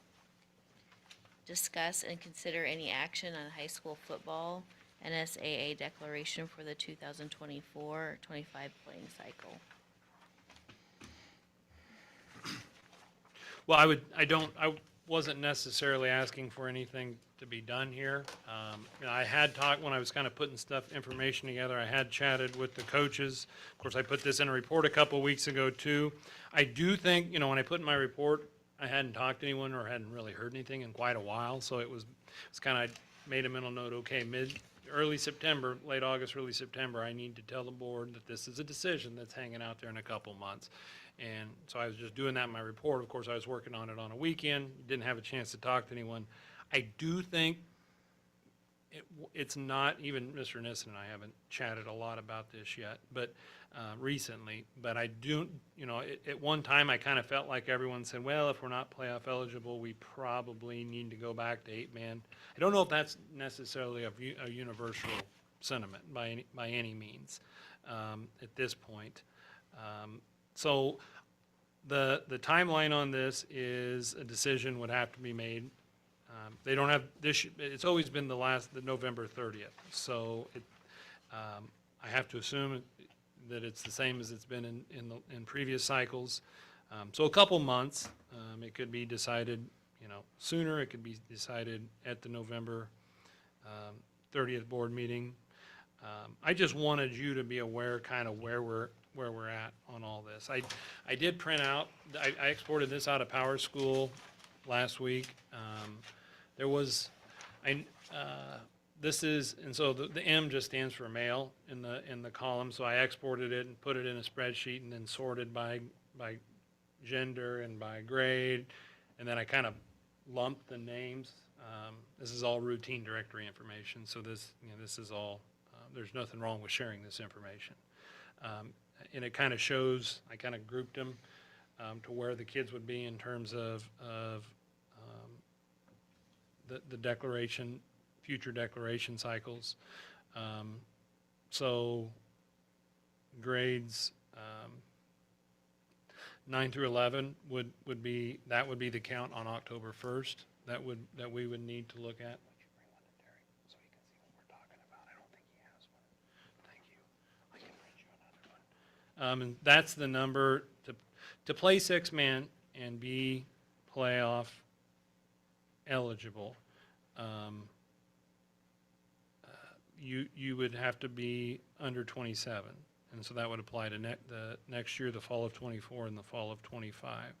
Discuss and consider any action on high school football NSAA declaration for the 2024-25 playing cycle. Well, I wasn't necessarily asking for anything to be done here. I had talked, when I was kind of putting information together, I had chatted with the coaches. Of course, I put this in a report a couple weeks ago too. I do think, when I put in my report, I hadn't talked to anyone or hadn't really heard anything in quite a while, so it's kind of, I made a mental note, okay, early September, late August, early September, I need to tell the board that this is a decision that's hanging out there in a couple months. And so I was just doing that in my report. Of course, I was working on it on a weekend, didn't have a chance to talk to anyone. I do think it's not, even Mr. Nissen and I haven't chatted a lot about this yet, but recently, but I do, at one time I kind of felt like everyone said, well, if we're not playoff eligible, we probably need to go back to 8-man. I don't know if that's necessarily a universal sentiment by any means at this point. So the timeline on this is a decision would have to be made. They don't have this. It's always been the November 30th. So I have to assume that it's the same as it's been in previous cycles. So a couple months. It could be decided, sooner. It could be decided at the November 30th board meeting. I just wanted you to be aware, kind of where we're at on all this. I did print out. I exported this out of Power School last week. There was, this is, and so the M just stands for male in the column. So I exported it and put it in a spreadsheet and then sorted by gender and by grade, and then I kind of lumped the names. This is all routine directory information. So this is all. There's nothing wrong with sharing this information, and it kind of shows. I kind of grouped them to where the kids would be in terms of the declaration, future declaration cycles. So grades 9 through 11 would be, that would be the count on October 1st that we would need to look at. And that's the number to play six-man and be playoff eligible. You would have to be under 27. And so that would apply to the next year, the fall of 24 and the fall of 25.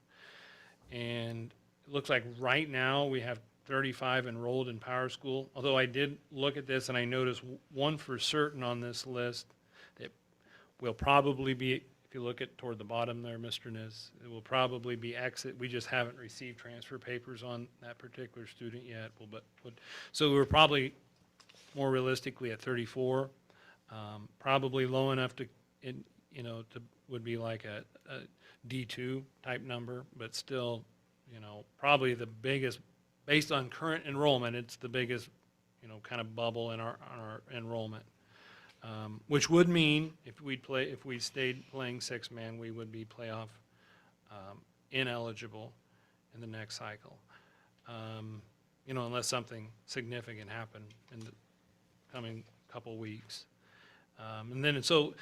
And it looks like right now we have 35 enrolled in Power School. Although I did look at this and I noticed one for certain on this list that will probably be, if you look at toward the bottom there, Mr. Nis, it will probably be exit. We just haven't received transfer papers on that particular student yet. So we're probably more realistically at 34, probably low enough to, would be like a D2 type number, but still, probably the biggest, based on current enrollment, it's the biggest, kind of bubble in our enrollment. Which would mean if we stayed playing six-man, we would be playoff ineligible in the next cycle. Unless something significant happened in the coming couple weeks. And then, so,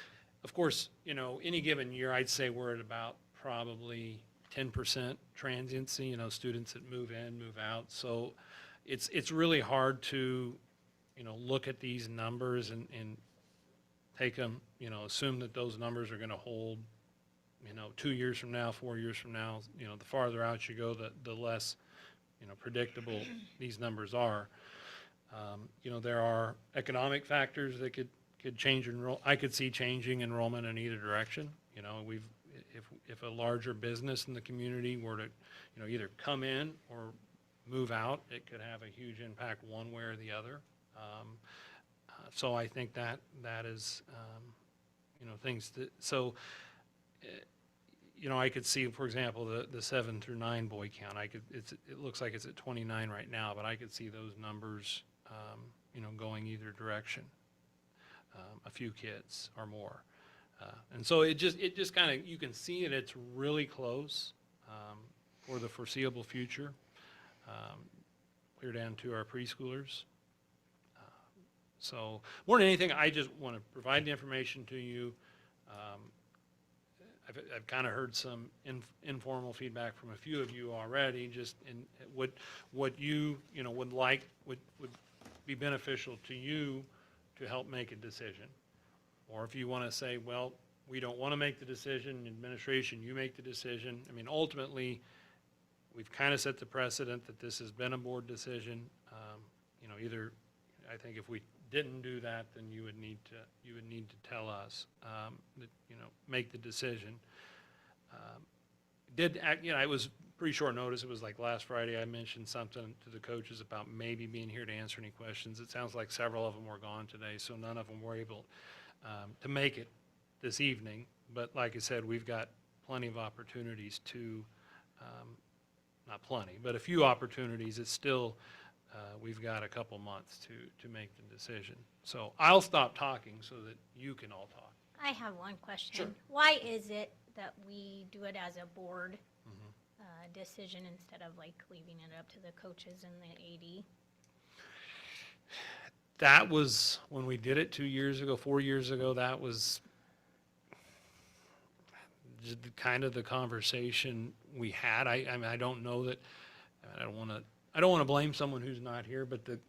of course, any given year, I'd say we're at about probably 10% transiency, students that move in, move out. So it's really hard to, look at these numbers and take them, assume that those numbers are going to hold, 2 years from now, 4 years from now. The farther out you go, the less, predictable these numbers are. There are economic factors that could change I could see changing enrollment in either direction. If a larger business in the community were to, either come in or move out, it could have a huge impact one way or the other. So I think that is, things that, so, I could see, for example, the 7 through 9 boy count. It looks like it's at 29 right now, but I could see those numbers, going either direction, a few kids or more. And so it just kind of, you can see it, it's really close for the foreseeable future, clear down to our preschoolers. So more than anything, I just want to provide the information to you. I've kind of heard some informal feedback from a few of you already, just in what you would like, would be beneficial to you to help make a decision. Or if you want to say, well, we don't want to make the decision, administration, you make the decision. I mean, ultimately, we've kind of set the precedent that this has been a board decision. Either, I think if we didn't do that, then you would need to tell us that, make the decision. It was pretty short notice. It was like last Friday. I mentioned something to the coaches about maybe being here to answer any questions. It sounds like several of them were gone today, so none of them were able to make it this evening. But like I said, we've got plenty of opportunities to, not plenty, but a few opportunities. It's still, we've got a couple months to make the decision. So I'll stop talking so that you can all talk. I have one question. Sure. Why is it that we do it as a board decision instead of like leaving it up to the coaches and the AD? That was when we did it 2 years ago, 4 years ago. That was just kind of the conversation we had. I mean, I don't know that. I don't want to blame someone who's not here, but the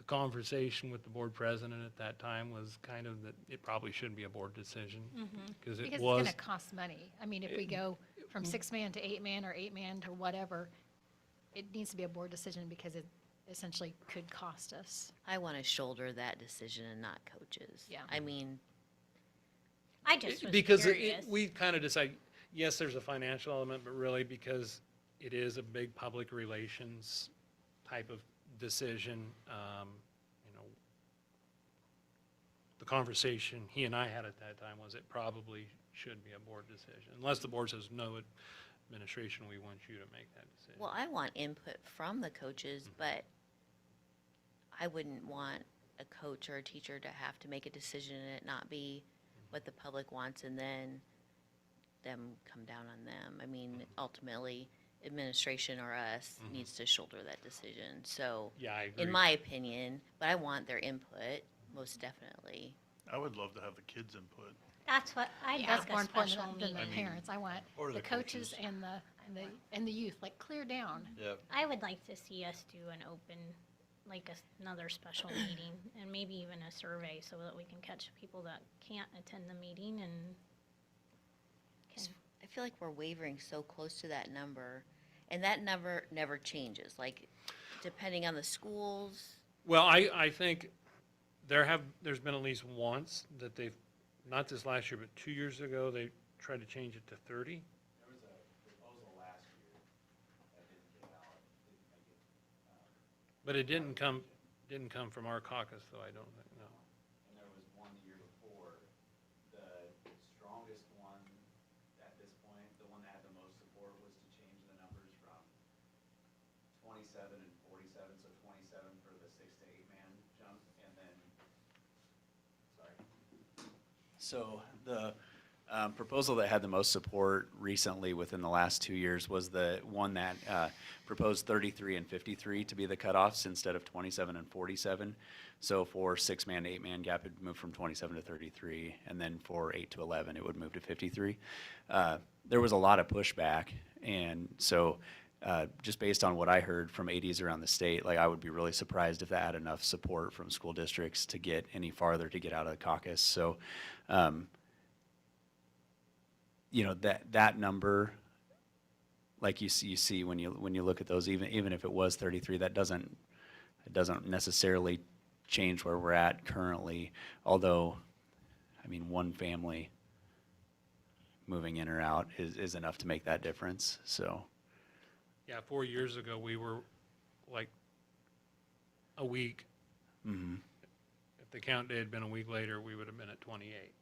conversation with the board president at that time was kind of that it probably shouldn't be a board decision because Because it's was. going to cost money. I mean, if we go from 6-man to 8-man or 8-man to whatever, it needs to be a board decision because it essentially could cost us. I want to shoulder that decision and not coaches. Yeah. I mean, I just was Because curious. we kind of decide, yes, there's a financial element, but really because it is a big public relations type of decision, the conversation he and I had at that time was it probably should be a board decision. Unless the board says, no, administration, we want you to make that decision. well, I want input from the coaches, but I wouldn't want a coach or a teacher to have to make a decision and it not be what the public wants and then them come down on them. I mean, ultimately, administration or us needs to shoulder that decision. So, Yeah, I agree. in my opinion, but I want their input, most definitely. I would love to have the kids' input. That's what, I'd That's like more a important special than the meeting. parents. I want Or the the coaches coaches. and the youth, like, clear down. Yep. I would like to see us do an open, like another special meeting, and maybe even a survey, so that we can catch people that can't attend the meeting and can, I feel like we're wavering so close to that number, and that number never changes, like, depending on the schools. Well, I think there's been at least once that they've, not this last year, but 2 years ago, they tried to change it to 30. There was a proposal last year that didn't get out, didn't make it. But it didn't come from our caucus, though, I don't think, no. And there was one the year before. The strongest one at this point, the one that had the most support, was to change the numbers from 27 and 47, so 27 for the 6 to 8 man jump, and then, sorry. So the proposal that had the most support recently within the last 2 years was the one that proposed 33 and 53 to be the cutoffs instead of 27 and 47. So for 6-man to 8-man gap, it would move from 27 to 33, and then for 8 to 11, it would move to 53. There was a lot of pushback, and so just based on what I heard from ADs around the state, like, I would be really surprised if that had enough support from school districts to get any farther to get out of the caucus. So, you know, that number, like you see when you look at those, even if it was 33, it doesn't necessarily change where we're at currently. Although, I mean, one family moving in or out is enough to make that difference. So, Yeah, 4 years ago, we were like a week. mhm, If the count day had been a week later, we would have been at 28.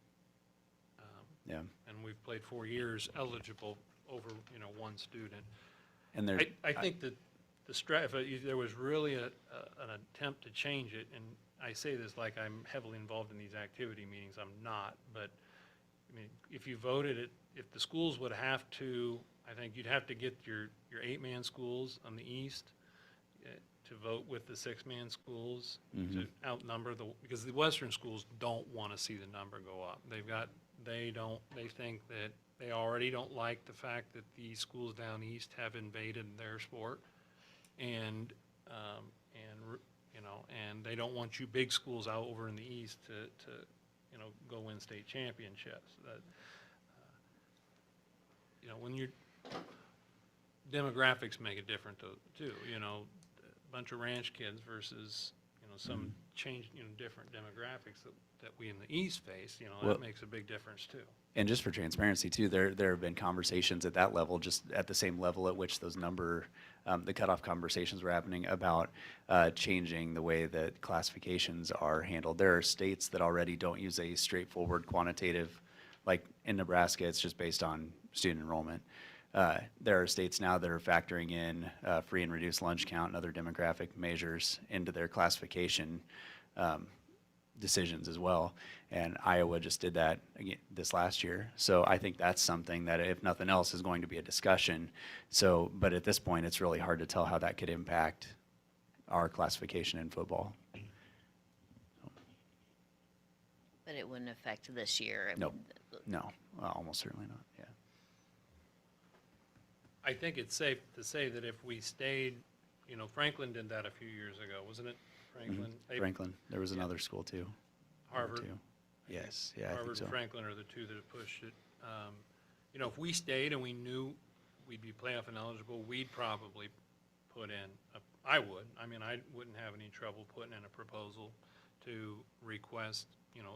yeah, And we've played 4 years eligible over, one student. and there. I think that if there was really an attempt to change it, and I say this like I'm heavily involved in these activity meetings, I'm not, but, I mean, if you voted it, if the schools would have to, I think you'd have to get your 8-man schools on the east to vote with the 6-man schools to outnumber because the western schools don't want to see the number go up. They think that they already don't like the fact that the schools down east have invaded their sport. And they don't want you big schools out over in the east to go win state championships. That, when your demographics make it different too, a bunch of ranch kids versus, some change, different demographics that we in the east face, Well- that makes a big difference too. And just for transparency too, there have been conversations at that level, just at the same level at which those the cutoff conversations were happening about changing the way that classifications are handled. There are states that already don't use a straightforward quantitative, like in Nebraska, it's just based on student enrollment. There are states now that are factoring in free and reduced lunch count and other demographic measures into their classification decisions as well. And Iowa just did that again this last year. So I think that's something that, if nothing else, is going to be a discussion. So, but at this point, it's really hard to tell how that could impact our classification in football. But it wouldn't affect this year. I Nope. mean, No, almost certainly not, yeah. I think it's safe to say that if we stayed, Franklin did that a few years ago, wasn't it? Franklin? They- Franklin, there was another school too. Harvard. Too. Yes, yeah, I think Harvard so. and Franklin are the two that have pushed it. If we stayed and we knew we'd be playoff ineligible, we'd probably put in, I wouldn't have any trouble putting in a proposal to request,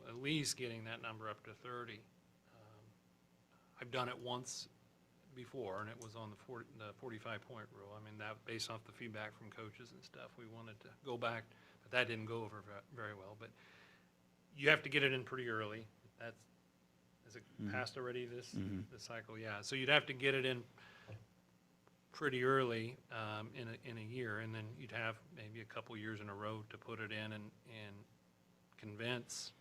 at least getting that number up to 30. I've done it once before, and it was on the 45-point rule. I mean, that, based off the feedback from coaches and stuff, we wanted to go back, but that didn't go over very well. But you have to get it in pretty early. Is it passed already this cycle? Yeah, so you'd have to get it in pretty early in a year, and then you'd have maybe a couple years in a row to put it in and convince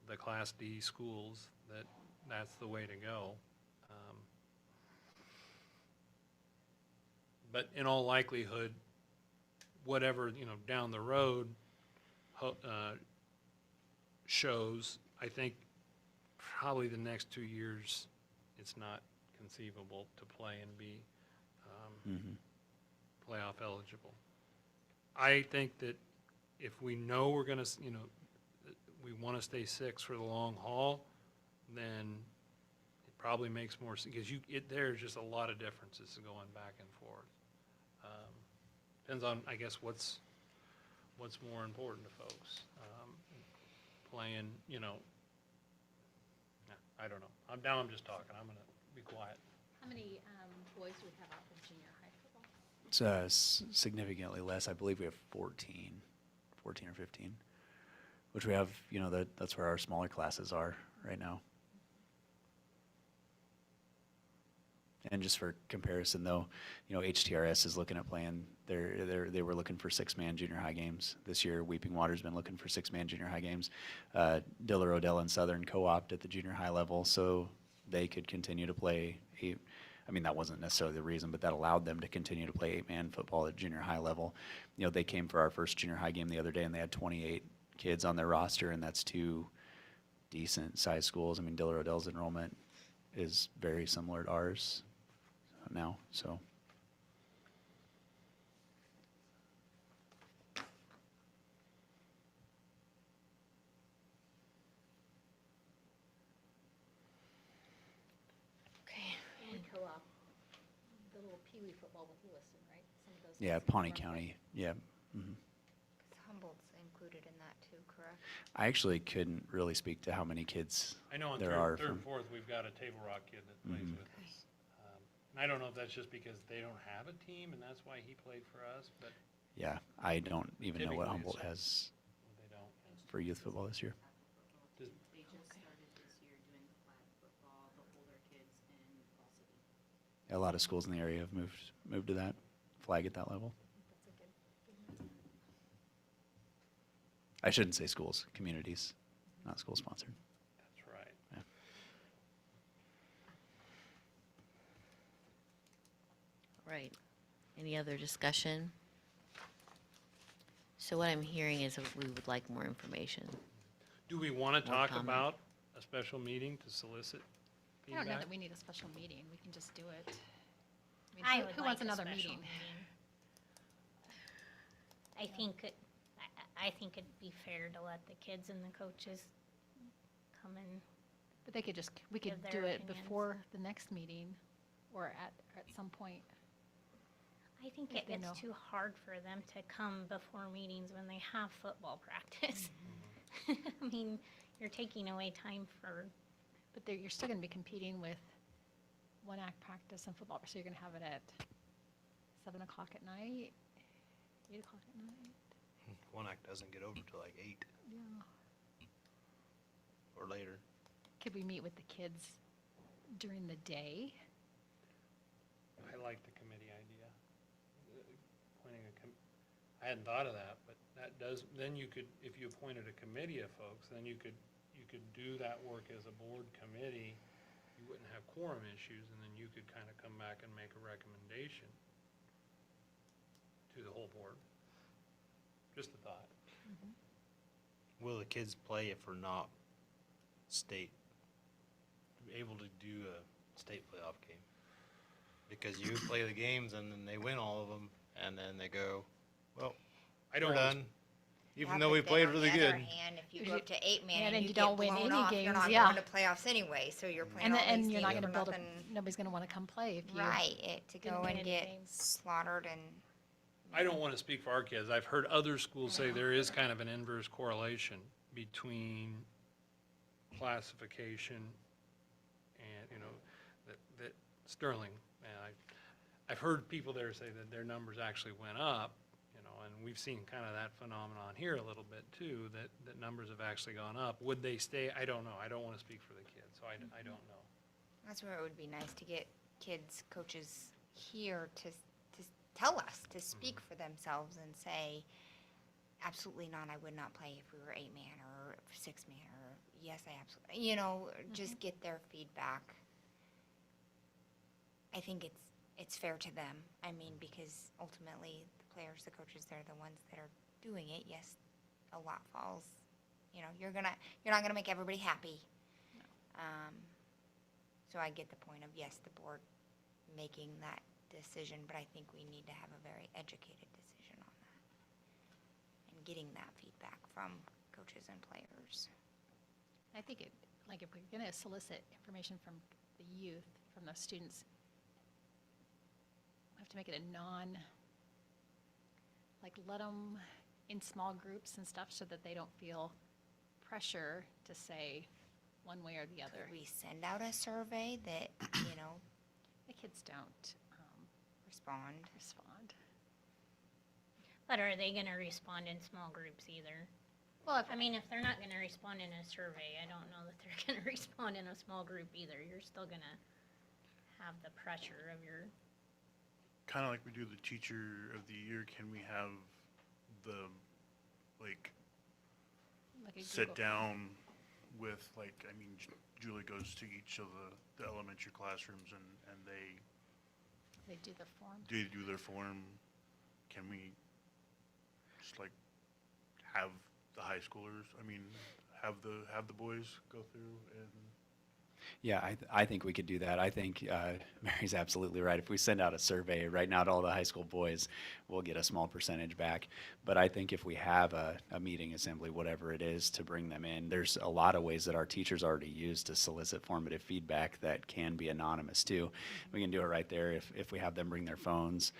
the Class D schools that that's the way to go. But in all likelihood, whatever, down the road, shows, I think probably the next 2 years, it's not conceivable to play and be playoff eligible. I think that if we know we're gonna, that we want to stay 6 for the long haul, then it probably makes more sense, because there's just a lot of differences going back and forth. Depends on, I guess, what's more important to folks. Playing, I don't know. I'm just talking. I'm gonna be quiet. How many boys do we have out for junior high football? It's significantly less. I believe we have 14 or 15, which we have, that's where our smaller classes are right now. And just for comparison, though, HTRS is looking at playing. They were looking for 6-man junior high games this year. Weeping Water's been looking for 6-man junior high games. Diller, Odell, and Southern co-opted at the junior high level, so they could continue to play 8. I mean, that wasn't necessarily the reason, but that allowed them to continue to play 8-man football at junior high level. They came for our first junior high game the other day, and they had 28 kids on their roster, and that's 2 decent-sized schools. I mean, Diller, Odell's enrollment is very similar to ours now, so. Okay. And co-op, the little peewee football with Lewiston, right? Some of those Yeah, kids that Pawnee run with- County, yeah. Mhm. Humboldt's included in that too, correct? I actually couldn't really speak to how many kids I know on there third, are third from. and fourth, we've got a Table Rock kid that plays Mhm. with us. And I don't know if that's just because they don't have a team and that's why he played for us, but Yeah, I don't even know what Typically, Humboldt it's- has they don't. for youth football this year. They just started this year doing flag football, the older kids in Fall City. A lot of schools in the area have moved to that flag at that level. That's a good. I shouldn't say schools, communities, not school sponsored. That's right. Yeah. Right. Any other discussion? So what I'm hearing is that we would like more information. Do we want to More talk comment. about a special meeting to solicit I don't know feedback? that we need a special meeting. We can just do it. I Who would who like wants a another special meeting? I think, I think it'd be fair to let the kids and the coaches come in. But they could just, we could Give do their it opinions. before the next meeting or at some point. I think If it they gets know. too hard for them to come before meetings when they have football practice. I mean, you're taking away time for, But you're still gonna be competing with one act practice and football, so you're gonna have it at 7 o'clock at night, 8 o'clock at night. One act doesn't get over till like 8 Yeah. or later. Could we meet with the kids during the day? I like the committee idea. Appointing I hadn't thought of that, but that does, then you could, if you appointed a committee of folks, then you could do that work as a board committee. You wouldn't have quorum issues, and then you could kind of come back and make a recommendation to the whole board. Just a thought. Will the kids play if we're not able to do a state playoff game? Because you play the games and then they win all of them, and then they go, well, I don't we're wanna done. Yeah, Even though but we then played on really the good. other hand, if you If go you- up to 8-man Yeah, and then you you get don't win blown any off, you're games, not yeah. going to playoffs anyway, so you're playing all these And you're not games gonna for build nothing. nobody's gonna wanna come play if you. Right, to didn't go win and any get games. slaughtered and. I don't want to speak for our kids. I've heard other schools say there is kind of an inverse correlation between classification and, that Sterling, and I've heard people there say that their numbers actually went up, and we've seen kind of that phenomenon here a little bit too, that numbers have actually gone up. Would they stay? I don't know. I don't want to speak for the kids, so I don't know. That's where it would be nice to get kids, coaches here to tell us, to speak for themselves and say, absolutely not, I would not play if we were 8-man or 6-man, or yes, I absolutely, just get their feedback. I think it's it's fair to them. I mean, because ultimately, the players, the coaches, they're the ones that are doing it. Yes, a lot falls, you know, you're not gonna make everybody happy. So I get the point of, yes, the board making that decision, but I think we need to have a very educated decision on that. And getting that feedback from coaches and players. I think it, like, if we're gonna solicit information from the youth, from the students, we have to make it a like, let them in small groups and stuff so that they don't feel pressure to say one way or the other. Could we send out a survey that, you know, The kids don't respond? respond. But are they gonna respond in small groups either? Well, if, I mean, if they're not gonna respond in a survey, I don't know that they're gonna respond in a small group either. You're still gonna have the pressure of your, Kind of like we do the teacher of the year, can we have the, like, like a sit Google- down with, like, I mean, Julie goes to each of the elementary classrooms and They do the form. they do their form. Can we just like have the high schoolers, I mean, have the boys go through and Yeah, I think we could do that. I think Mary's absolutely right. If we send out a survey right now to all the high school boys, we'll get a small percentage back. But I think if we have a meeting assembly, whatever it is, to bring them in, there's a lot of ways that our teachers already use to solicit formative feedback that can be anonymous too. We can do it right there if we have them bring their phones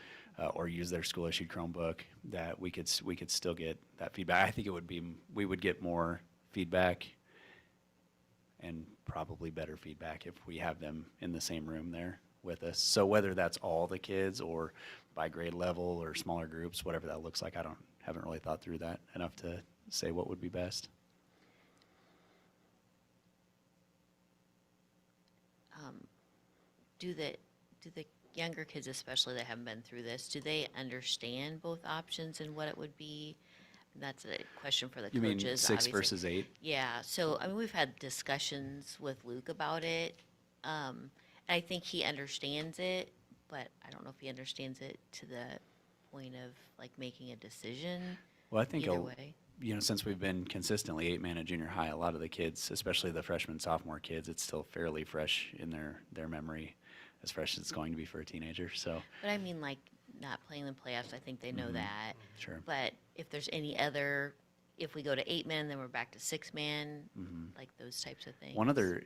or use their school-issued Chromebook, that we could still get that feedback. I think we would get more feedback and probably better feedback if we have them in the same room there with us. So whether that's all the kids or by grade level or smaller groups, whatever that looks like, haven't really thought through that enough to say what would be best. Do the younger kids especially that haven't been through this, do they understand both options and what it would be? That's a question for the You coaches, mean 6 obviously. versus 8? Yeah, so, I mean, we've had discussions with Luke about it. And I think he understands it, but I don't know if he understands it to the point of, like, making a decision Well, I think, either way. since we've been consistently 8-man at junior high, a lot of the kids, especially the freshman, sophomore kids, it's still fairly fresh in their memory, as fresh as it's going to be for a teenager, so, But I mean, like, not playing the playoffs, I think they know Mhm. that. sure. But if there's any other, if we go to 8-man, then we're back to 6-man, Mhm. like those types of things. One other,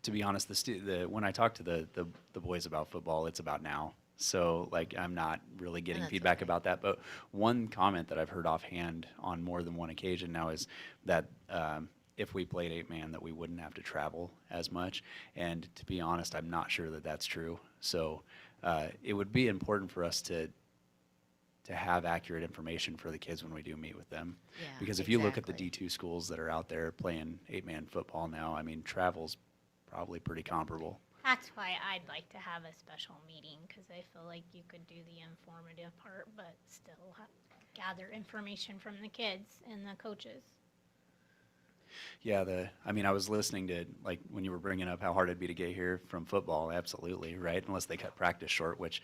to be honest, when I talk to the boys about football, it's about now. So, like, I'm not really getting that's feedback okay. about that. But one comment that I've heard offhand on more than one occasion now is that if we played 8-man, that we wouldn't have to travel as much. And to be honest, I'm not sure that that's true. So, it would be important for us to have accurate information for the kids when we do meet with them. Yeah, Because if you look at the exactly. D2 schools that are out there playing 8-man football now, I mean, travel's probably pretty comparable. that's why I'd like to have a special meeting, cause I feel like you could do the informative part, but still gather information from the kids and the coaches. Yeah, I was listening to, like, when you were bringing up how hard it'd be to get here from football, absolutely, right? Unless they cut practice short, which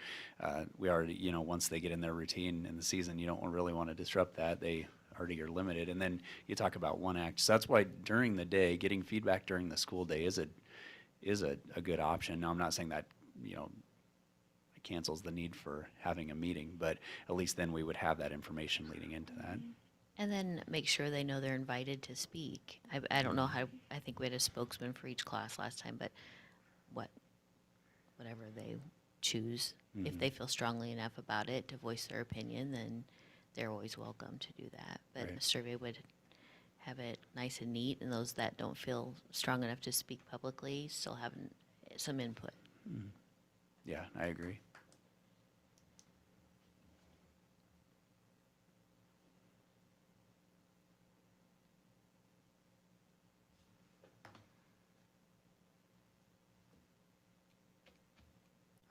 we already, once they get in their routine in the season, you don't really want to disrupt that. They already are limited. And then you talk about one act. So that's why during the day, getting feedback during the school day is a good option. Now, I'm not saying that, it cancels the need for having a meeting, but at least then we would have that information leading into that. And then make sure they know they're invited to speak. I don't know how, I think we had a spokesman for each class last time, but whatever they choose, if Mhm. they feel strongly enough about it to voice their opinion, then they're always welcome to do that. But a Right. survey would have it nice and neat, and those that don't feel strong enough to speak publicly still have some input. Yeah, I agree.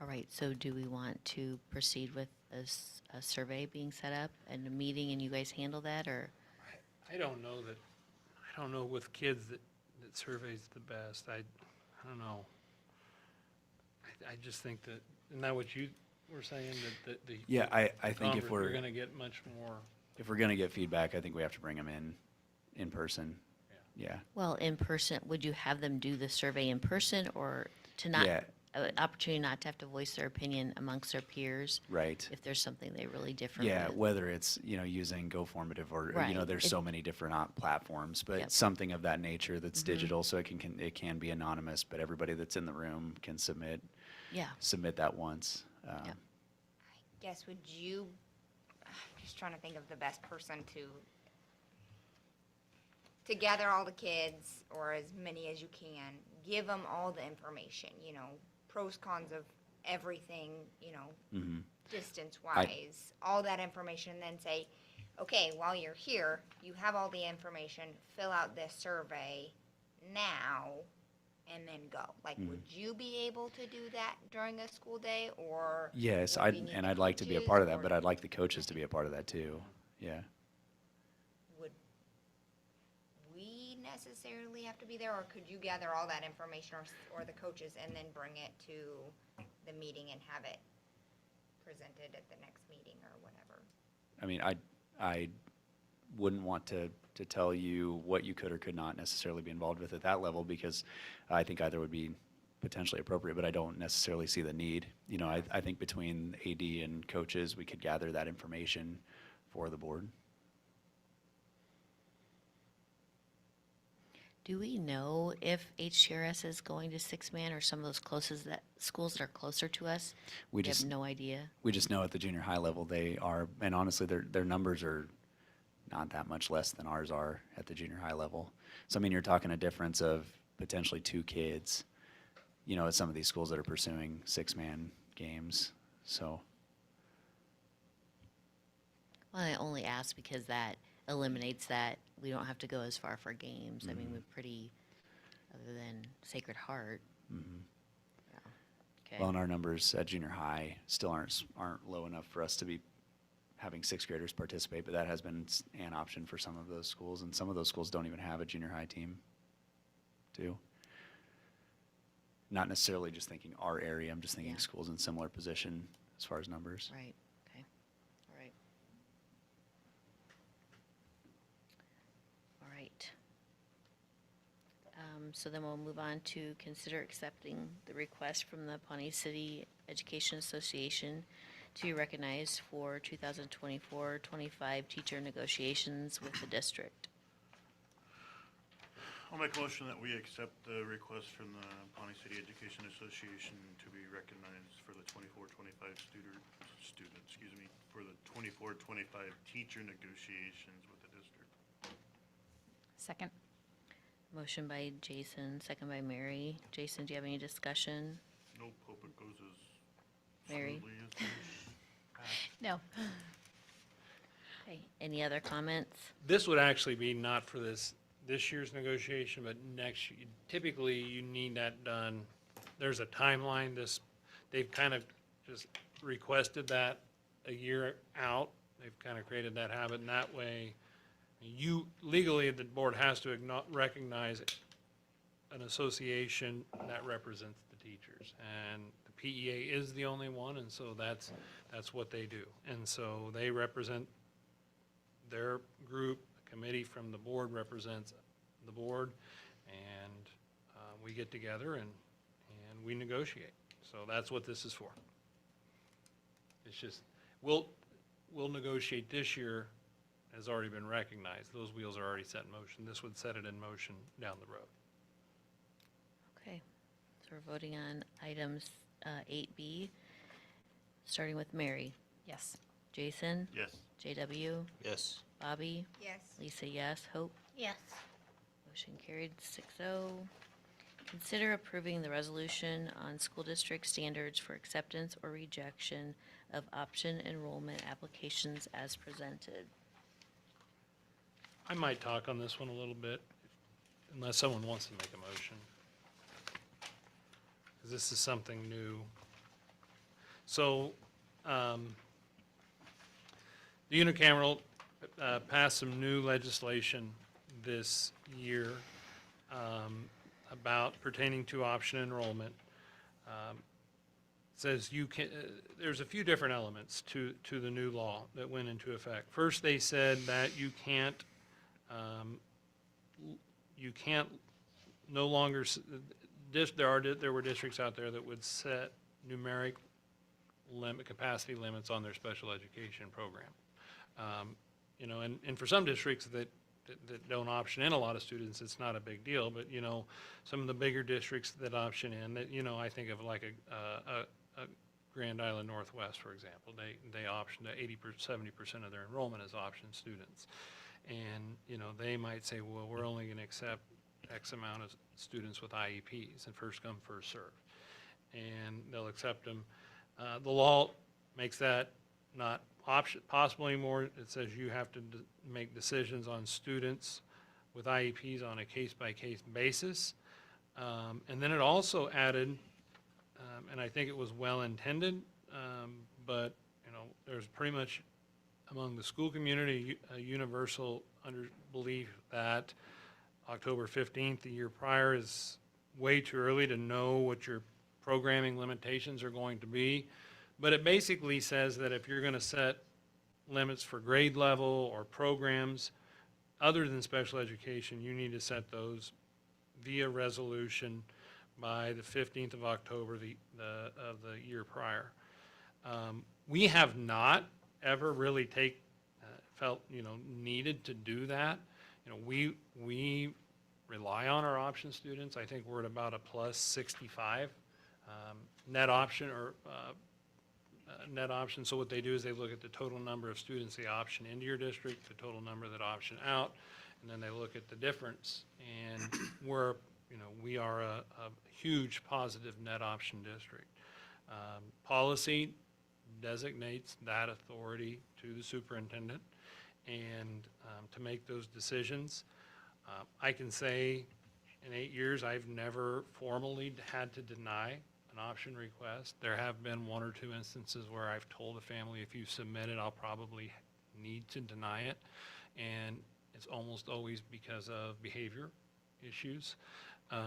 All right, so do we want to proceed with a survey being set up and a meeting, and you guys handle that, or? I don't know with kids that survey's the best. I don't know. I just think that Isn't that what you were saying, that the? Yeah, I think if conference, we're, You're gonna get much more, if we're gonna get feedback, I think we have to bring them in person. Yeah. Well, in person, would you have them do the survey in person or to not, Yeah. an opportunity not to have to voice their opinion amongst their peers? Right. If there's something they really differ Yeah, with? whether it's, using GoFormative or, Right. there's It- so many different platforms, but Yep. something of that nature that's Mhm. digital, so it can be anonymous, but everybody that's in the room can submit Yeah, that once. Yep. Guess would you, I'm just trying to think of the best person to gather all the kids, or as many as you can, give them all the information, pros, cons of everything, Mhm. distance-wise, all that information, and then say, okay, while you're here, you have all the information, fill out this survey now, and then go. Like, Mhm. would you be able to do that during a school day, or? Yes, would we need and the I'd like to be a coaches, part of that, or but I'd like the coaches to be a part of that too. Yeah. would we necessarily have to be there, or could you gather all that information, or the coaches, and then bring it to the meeting and have it presented at the next meeting or whatever? I mean, I wouldn't want to tell you what you could or could not necessarily be involved with at that level, because I think either would be potentially appropriate, but I don't necessarily see the need. I think between AD and coaches, we could gather that information for the board. do we know if HTRS is going to six-man or some of those schools that are closer to us? We have just, no idea. we just know at the junior high level, they are, and honestly, their numbers are not that much less than ours are at the junior high level. So, I mean, you're talking a difference of potentially 2 kids, at some of these schools that are pursuing 6-man games, so. Well, I only ask because that eliminates that. We don't have to go as far for games. I mean, Mhm. we're pretty, other than Sacred Heart. Mhm. Okay. Well, and our numbers at junior high still aren't low enough for us to be having 6th graders participate, but that has been an option for some of those schools, and some of those schools don't even have a junior high team, too. Not necessarily just thinking our area, I'm just thinking Yeah. schools in similar position as far as numbers. Right, okay, all right. All right. So then we'll move on to consider accepting the request from the Pawnee City Education Association to be recognized for 2024-25 teacher negotiations with the district. I'll make a motion that we accept the request from the Pawnee City Education Association to be recognized for the 24-25 for the 24-25 teacher negotiations with the district. Second. Motion by Jason, second by Mary. Jason, do you have any discussion? Nope, hope it goes as Mary? smoothly as this. No. Okay, any other comments? this would actually be not for this year's negotiation, but next, typically you need that done. There's a timeline, they've kind of just requested that a year out. They've kind of created that habit, and that way, legally, the board has to recognize an association that represents the teachers. And the PEA is the only one, and so that's what they do. And so they represent their group, a committee from the board represents the board, and we get together and we negotiate. So that's what this is for. It's just, we'll negotiate this year, has already been recognized. Those wheels are already set in motion. This would set it in motion down the road. Okay, so we're voting on items 8B, starting with Mary. Yes. Jason? Yes. JW? Yes. Bobby? Yes. Lisa, yes. Hope? Yes. Motion carried 6-0. Consider approving the resolution on school district standards for acceptance or rejection of option enrollment applications as presented. I might talk on this one a little bit, unless someone wants to make a motion. Because this is something new. So, the unicameral passed some new legislation this year about pertaining to option enrollment. says you can, there's a few different elements to the new law that went into effect. First, they said that you can't no longer, there were districts out there that would set numeric capacity limits on their special education program. You know, and for some districts that don't option in a lot of students, it's not a big deal, but, you know, some of the bigger districts that option in, that, you know, I think of like a Grand Island Northwest, for example, they option to 70% of their enrollment as option students. And, you know, they might say, well, we're only going to accept X amount of students with IEPs, and first come, first serve. And they'll accept them. The law makes that not possible anymore. It says you have to make decisions on students with IEPs on a case-by-case basis. And then it also added, and I think it was well-intended, but, you know, there's pretty much among the school community a universal belief that October 15th, the year prior, is way too early to know what your programming limitations are going to be. But it basically says that if you're going to set limits for grade level or programs other than special education, you need to set those via resolution by the 15th of October of the year prior. We have not ever really felt, you know, needed to do that. You know, we rely on our option students. I think we're at about a plus 65 net option or net option. So what they do is they look at the total number of students they option into your district, the total number that option out, and then they look at the difference. And we're, you know, we are a huge positive net option district. Policy designates that authority to the superintendent and to make those decisions. I can say in 8 years, I've never formally had to deny an option request. There have been 1 or 2 instances where I've told a family, if you submit it, I'll probably need to deny it. And it's almost always because of behavior issues. You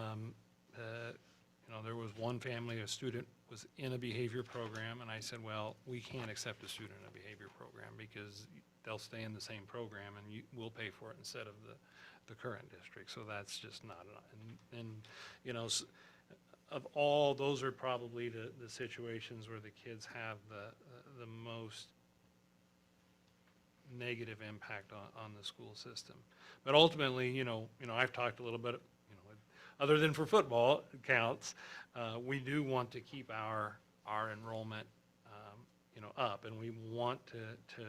know, there was one family, a student was in a behavior program, and I said, well, we can't accept a student in a behavior program because they'll stay in the same program and we'll pay for it instead of the current district. So that's just not, and you know, of all, those are probably the situations where the kids have the most negative impact on the school system. But ultimately, you know, I've talked a little bit, you know, other than for football counts, we do want to keep our enrollment, you know, up, and we want to you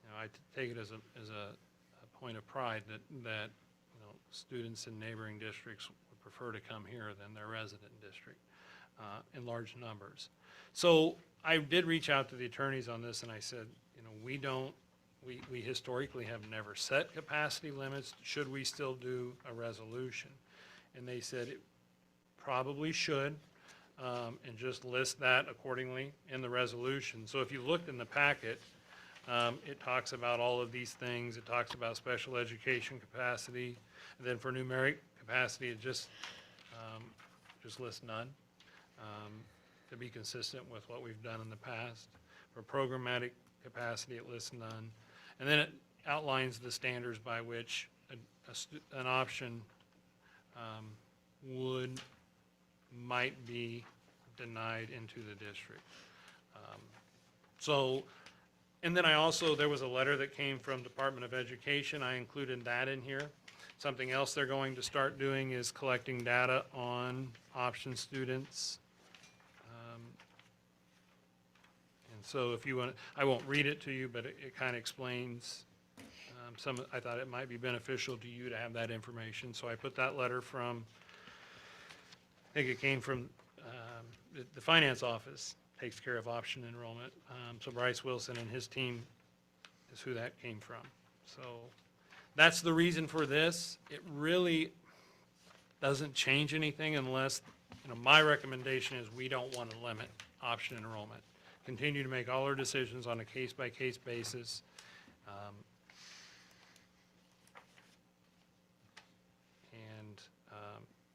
know, I take it as a point of pride that you know, students in neighboring districts would prefer to come here than their resident district in large numbers. So I did reach out to the attorneys on this, and I said, you know, we historically have never set capacity limits. Should we still do a resolution? And they said it probably should, and just list that accordingly in the resolution. So if you looked in the packet, it talks about all of these things. It talks about special education capacity, and then for numeric capacity, it just lists none, to be consistent with what we've done in the past. For programmatic capacity, it lists none. And then it outlines the standards by which an option might be denied into the district. And then there was a letter that came from Department of Education. I included that in here. Something else they're going to start doing is collecting data on option students. And so if you want, I won't read it to you, but it kind of explains I thought it might be beneficial to you to have that information. So I put that letter from, I think it came from the finance office, takes care of option enrollment. So Bryce Wilson and his team is who that came from. So that's the reason for this. It really doesn't change anything unless, you know, my recommendation is we don't want to limit option enrollment. Continue to make all our decisions on a case-by-case basis.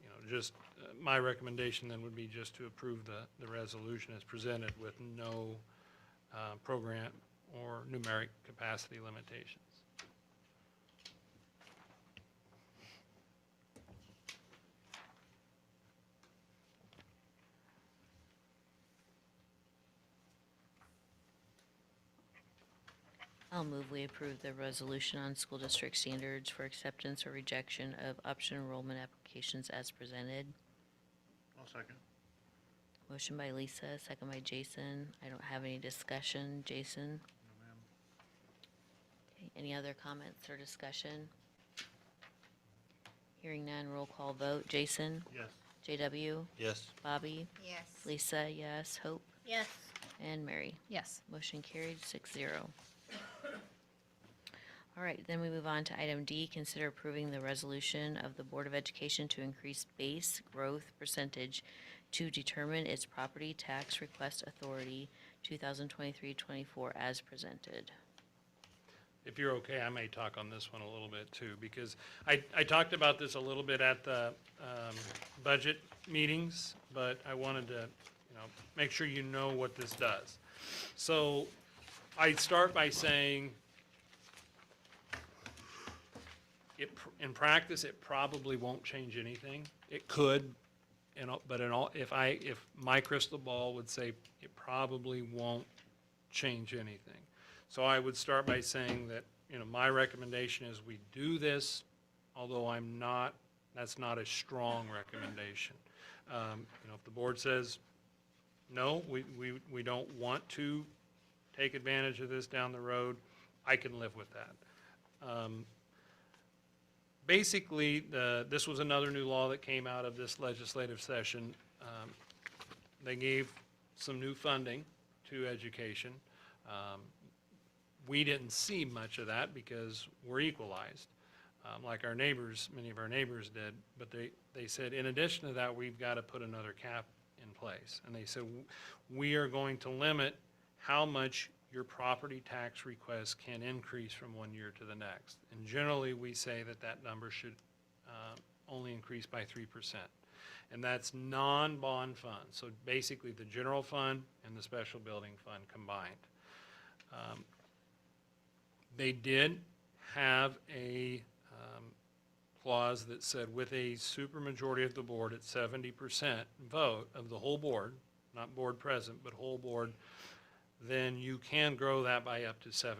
You know, just my recommendation then would be just to approve the resolution as presented with no program or numeric capacity limitations. I'll move we approve the resolution on school district standards for acceptance or rejection of option enrollment applications as presented. I'll second. Motion by Lisa, second by Jason. I don't have any discussion. Jason? No, ma'am. Okay, any other comments or discussion? Hearing none, roll call vote. Jason? Yes. JW? Yes. Bobby? Yes. Lisa, yes. Hope? Yes. And Mary? Yes. Motion carried 6-0. All right, then we move on to item D, consider approving the resolution of the Board of Education to increase base growth percentage to determine its property tax request authority 2023-24 as presented. If you're okay, I may talk on this one a little bit too, because I talked about this a little bit at the budget meetings, but I wanted to, make sure you know what this does. So I'd start by saying, in practice, it probably won't change anything. It could, but if my crystal ball would say it probably won't change anything. So I would start by saying that, my recommendation is we do this, although that's not a strong recommendation. If the board says, no, we don't want to take advantage of this down the road, I can live with that. Basically, this was another new law that came out of this legislative session. They gave some new funding to education. We didn't see much of that because we're equalized, like our neighbors, many of our neighbors did. But they said, in addition to that, we've got to put another cap in place. And they said, we are going to limit how much your property tax request can increase from one year to the next. And generally, we say that number should only increase by 3%. And that's non-bond funds. So basically, the general fund and the special building fund combined. They did have a clause that said with a supermajority of the board at 70% vote of the whole board, not board present, but whole board, then you can grow that by up to 7%.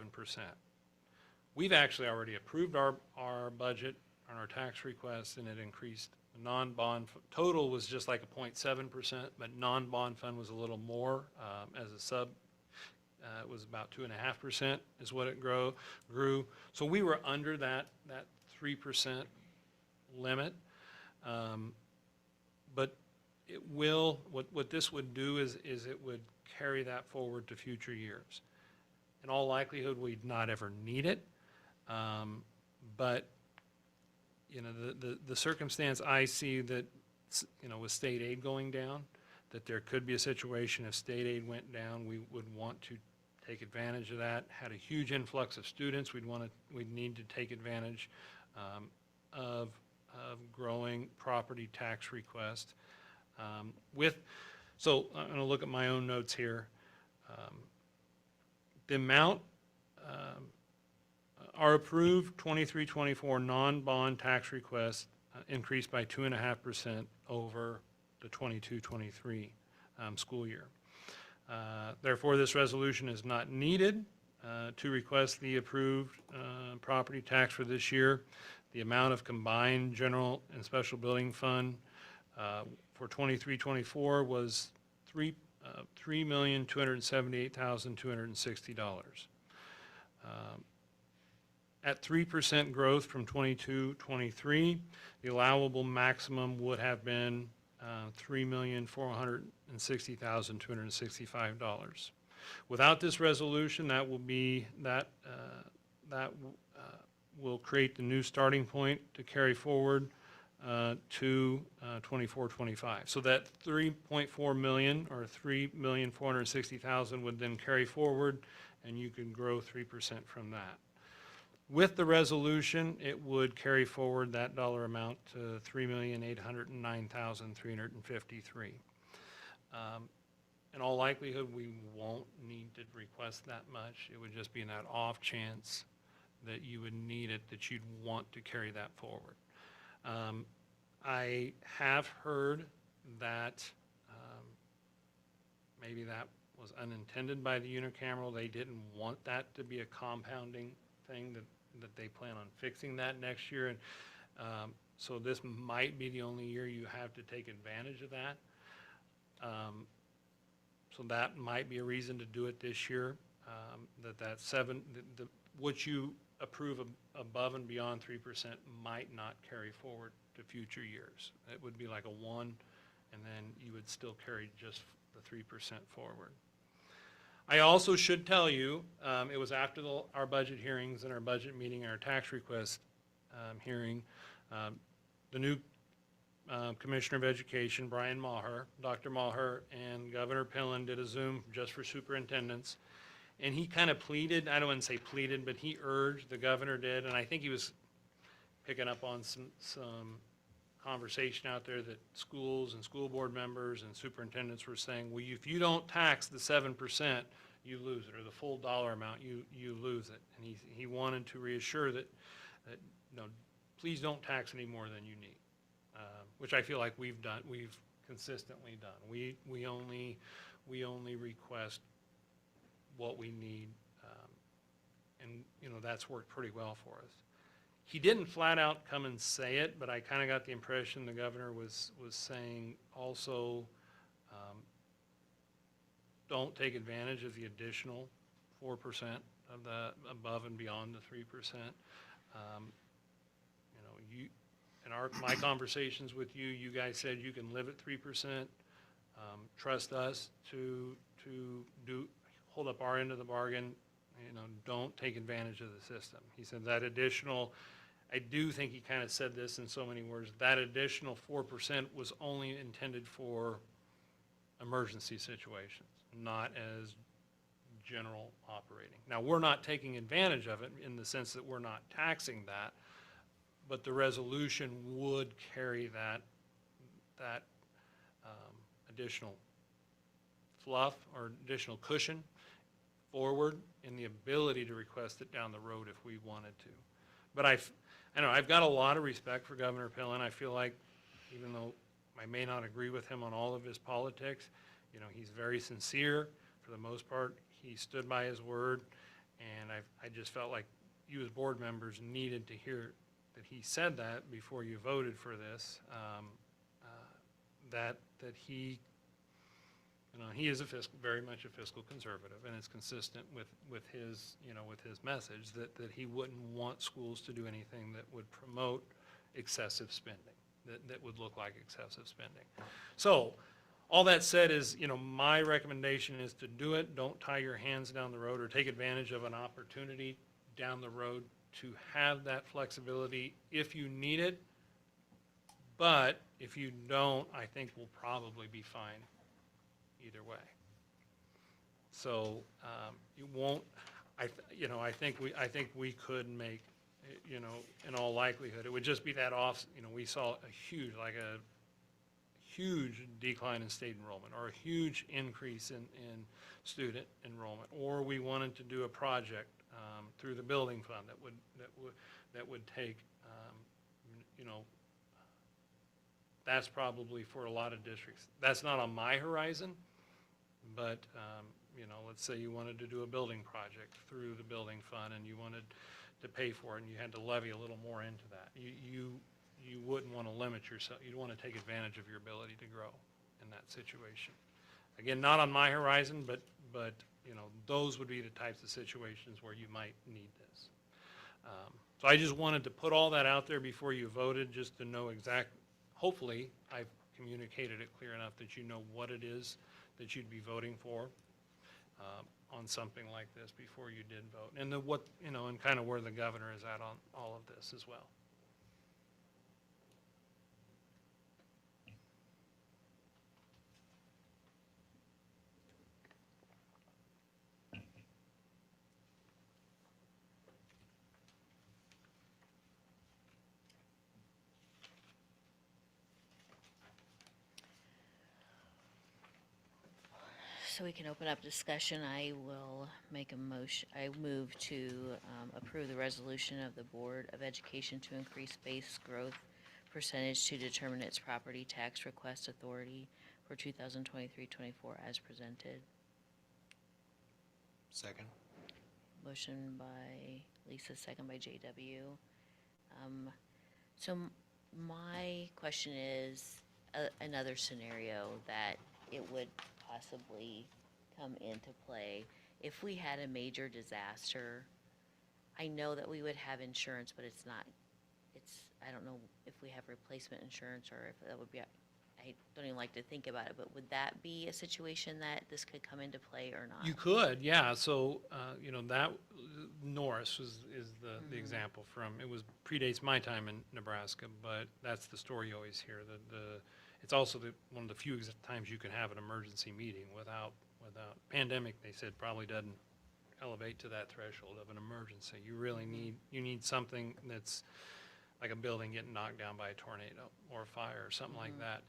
We've actually already approved our budget on our tax request, and it increased. Non-bond total was just like a 0.7%, but non-bond fund was a little more as a sub. It was about 2.5% is what it grew. So we were under that 3% limit. But it will, what this would do is it would carry that forward to future years. In all likelihood, we'd not ever need it. But, the circumstance I see that, with state aid going down, that there could be a situation if state aid went down, we would want to take advantage of that. Had a huge influx of students, we'd need to take advantage of growing property tax request. So I'm going to look at my own notes here. The amount, our approved 23-24 non-bond tax request increased by 2.5% over the 22-23 school year. Therefore, this resolution is not needed to request the approved property tax for this year. The amount of combined general and special building fund for 23-24 was $3,278,260. At 3% growth from 22-23, the allowable maximum would have been $3,460,265. Without this resolution, that will create the new starting point to carry forward to 24-25. So that 3.4 million or 3,460,000 would then carry forward, and you can grow 3% from that. With the resolution, it would carry forward that dollar amount to $3,809,353. In all likelihood, we won't need to request that much. It would just be in that off chance that you would need it, that you'd want to carry that forward. I have heard that maybe that was unintended by the unicameral. They didn't want that to be a compounding thing, that they plan on fixing that next year. And so this might be the only year you have to take advantage of that. So that might be a reason to do it this year, what you approve above and beyond 3% might not carry forward to future years. It would be like a 1, and then you would still carry just the 3% forward. I also should tell you, it was after our budget hearings and our budget meeting, our tax request hearing, the new Commissioner of Education, Brian Maher, Dr. Maher, and Governor Pillen did a Zoom just for superintendents. And he kind of pleaded, I don't want to say pleaded, but he urged, the governor did, and I think he was picking up on some conversation out there that schools and school board members and superintendents were saying, well, if you don't tax the 7%, you lose it, or the full dollar amount, you lose it. And he wanted to reassure that no, please don't tax any more than you need, which I feel like we've consistently done. We only request what we need, and that's worked pretty well for us. He didn't flat out come and say it, but I kind of got the impression the governor was saying also, don't take advantage of the additional 4% of the above and beyond the 3%. In my conversations with you, you guys said you can live at 3%. Trust us to hold up our end of the bargain. Don't take advantage of the system. He said that additional, I do think he kind of said this in so many words, that additional 4% was only intended for emergency situations, not as general operating. Now, we're not taking advantage of it in the sense that we're not taxing that, but the resolution would carry that additional fluff or additional cushion forward in the ability to request it down the road if we wanted to. But I've got a lot of respect for Governor Pillen. I feel like, even though I may not agree with him on all of his politics, he's very sincere. For the most part, he stood by his word, and I just felt like you as board members needed to hear that he said that before you voted for this, that he, he is very much a fiscal conservative, and it's consistent with his message that he wouldn't want schools to do anything that would promote excessive spending, that would look like excessive spending. So, all that said is, my recommendation is to do it. Don't tie your hands down the road or take advantage of an opportunity down the road to have that flexibility if you need it. But if you don't, I think we'll probably be fine either way. So you won't. I think we could make, in all likelihood, it would just be that off. We saw a huge decline in state enrollment, or a huge increase in student enrollment, or we wanted to do a project through the building fund that would take, that's probably for a lot of districts. That's not on my horizon, but let's say you wanted to do a building project through the building fund and you wanted to pay for it and you had to levy a little more into that. You wouldn't want to limit yourself. You'd want to take advantage of your ability to grow in that situation. Again, not on my horizon, but those would be the types of situations where you might need this. So I just wanted to put all that out there before you voted, just to know hopefully I've communicated it clear enough that you know what it is that you'd be voting for on something like this before you did vote, and and kind of where the governor is at on all of this as well. so we can open up discussion, I will make a motion, I move to approve the resolution of the Board of Education to increase base growth percentage to determine its property tax request authority for 2023-24 as presented. Second. Motion by Lisa, second by JW. So my question is, another scenario that it would possibly come into play. If we had a major disaster, I know that we would have insurance, but I don't know if we have replacement insurance or if that would be, I don't even like to think about it, but would that be a situation that this could come into play or not? You could, yeah, so, you know, that, Norris is the example from, it was, predates my time in Nebraska, but that's the story you always hear, it's also one of the few times you can have an emergency meeting without pandemic, they said probably doesn't elevate to that threshold of an emergency. You really need something that's like a building getting knocked down by a tornado or a fire or something like that.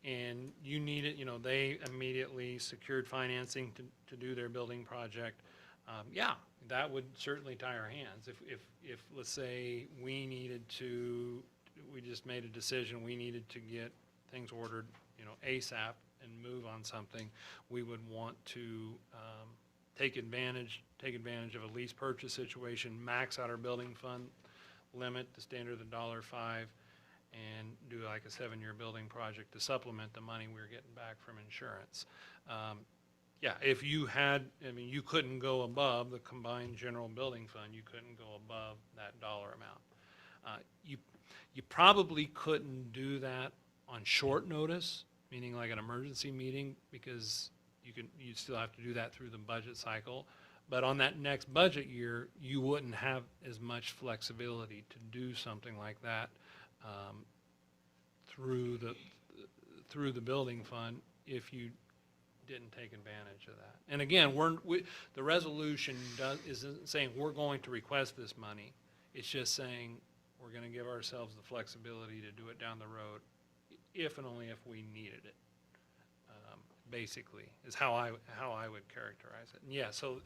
And you need it, you know, they immediately secured financing to do their building project. Yeah, that would certainly tie our hands. If let's say we just made a decision, we needed to get things ordered, you know, ASAP and move on something, we would want to take advantage of a lease purchase situation, max out our building fund limit, the standard of $1.05, and do like a 7-year building project to supplement the money we were getting back from insurance. Yeah, if you had, I mean, you couldn't go above the combined general building fund, you couldn't go above that dollar amount. You probably couldn't do that on short notice, meaning like an emergency meeting, because you'd still have to do that through the budget cycle. But on that next budget year, you wouldn't have as much flexibility to do something like that through the building fund if you didn't take advantage of that. And again, the resolution isn't saying we're going to request this money. It's just saying we're going to give ourselves the flexibility to do it down the road if and only if we needed it. Basically, is how I would characterize it. And yeah, so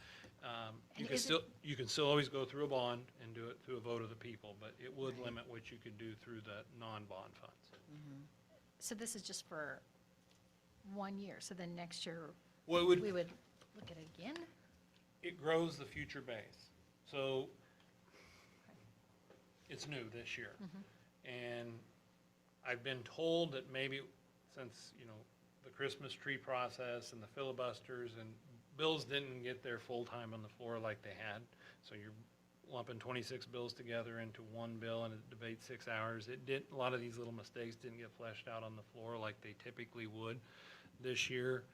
you can still always go through a bond and do it through a vote of the people, but it would limit what you could do through the non-bond funds. So this is just for 1 year, so then next year, Well, we would look at it again? it grows the future base. So it's new this year. And I've been told that maybe since, you know, the Christmas tree process and the filibusters and bills didn't get there full-time on the floor like they had. So you're lumping 26 bills together into one bill and it debates 6 hours. A lot of these little mistakes didn't get fleshed out on the floor like they typically would this year.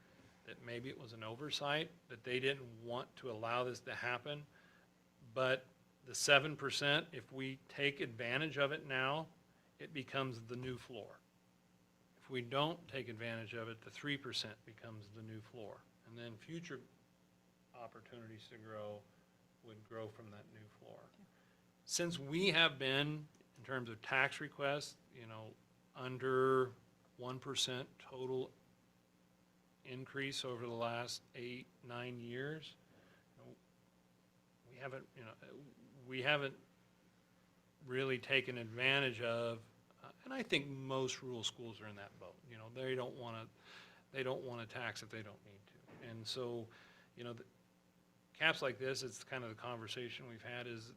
That maybe it was an oversight, that they didn't want to allow this to happen. But the 7%, if we take advantage of it now, it becomes the new floor. If we don't take advantage of it, the 3% becomes the new floor. And then future opportunities to grow would grow from that new floor. Since we have been, in terms of tax requests, you know, under 1% total increase over the last 8-9 years, you know, we haven't really taken advantage of, and I think most rural schools are in that boat. You know, they don't want to tax if they don't need to. And so, you know, caps like this, it's kind of the conversation we've had, is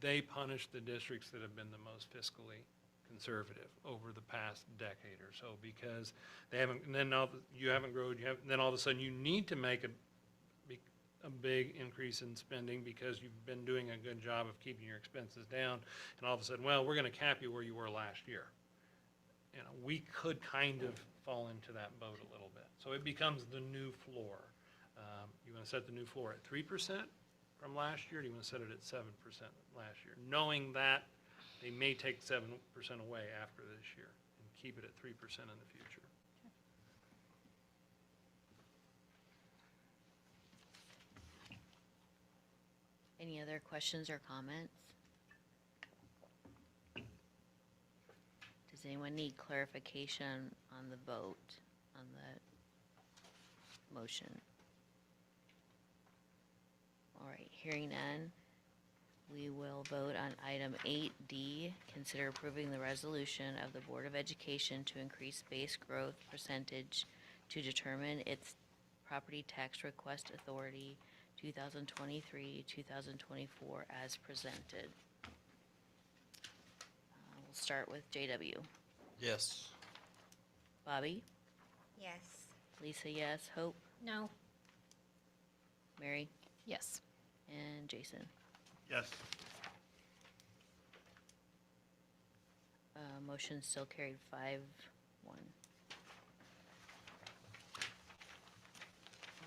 they punish the districts that have been the most fiscally conservative over the past decade or so, because they haven't, and then now you haven't grown, then all of a sudden you need to make a big increase in spending because you've been doing a good job of keeping your expenses down, and all of a sudden, well, we're going to cap you where you were last year. You know, we could kind of fall into that boat a little bit. So it becomes the new floor. You want to set the new floor at 3% from last year, or do you want to set it at 7% last year? Knowing that they may take 7% away after this year and keep it at 3% in the future. Any other questions or comments? Does anyone need clarification on the vote, on the motion? All right, hearing none, we will vote on item 8D, consider approving the resolution of the Board of Education to increase base growth percentage to determine its property tax request authority 2023, 2024 as presented. We'll start with JW. Yes. Bobby? Yes. Lisa, yes. Hope? No. Mary? Yes. And Jason? Yes. Motion still carried 5-1. All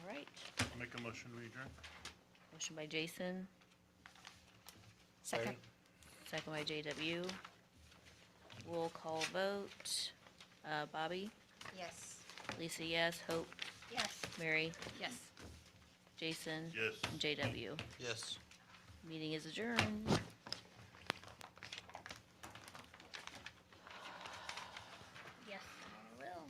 right, Make a motion, we adjourn? motion by Jason, Second. second by JW. Roll call vote. Bobby? Yes. Lisa, yes. Hope? Yes. Mary? Yes. Jason? Yes. And JW. Yes. Meeting is adjourned. Yes, I will.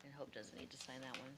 And Hope doesn't need to sign that one.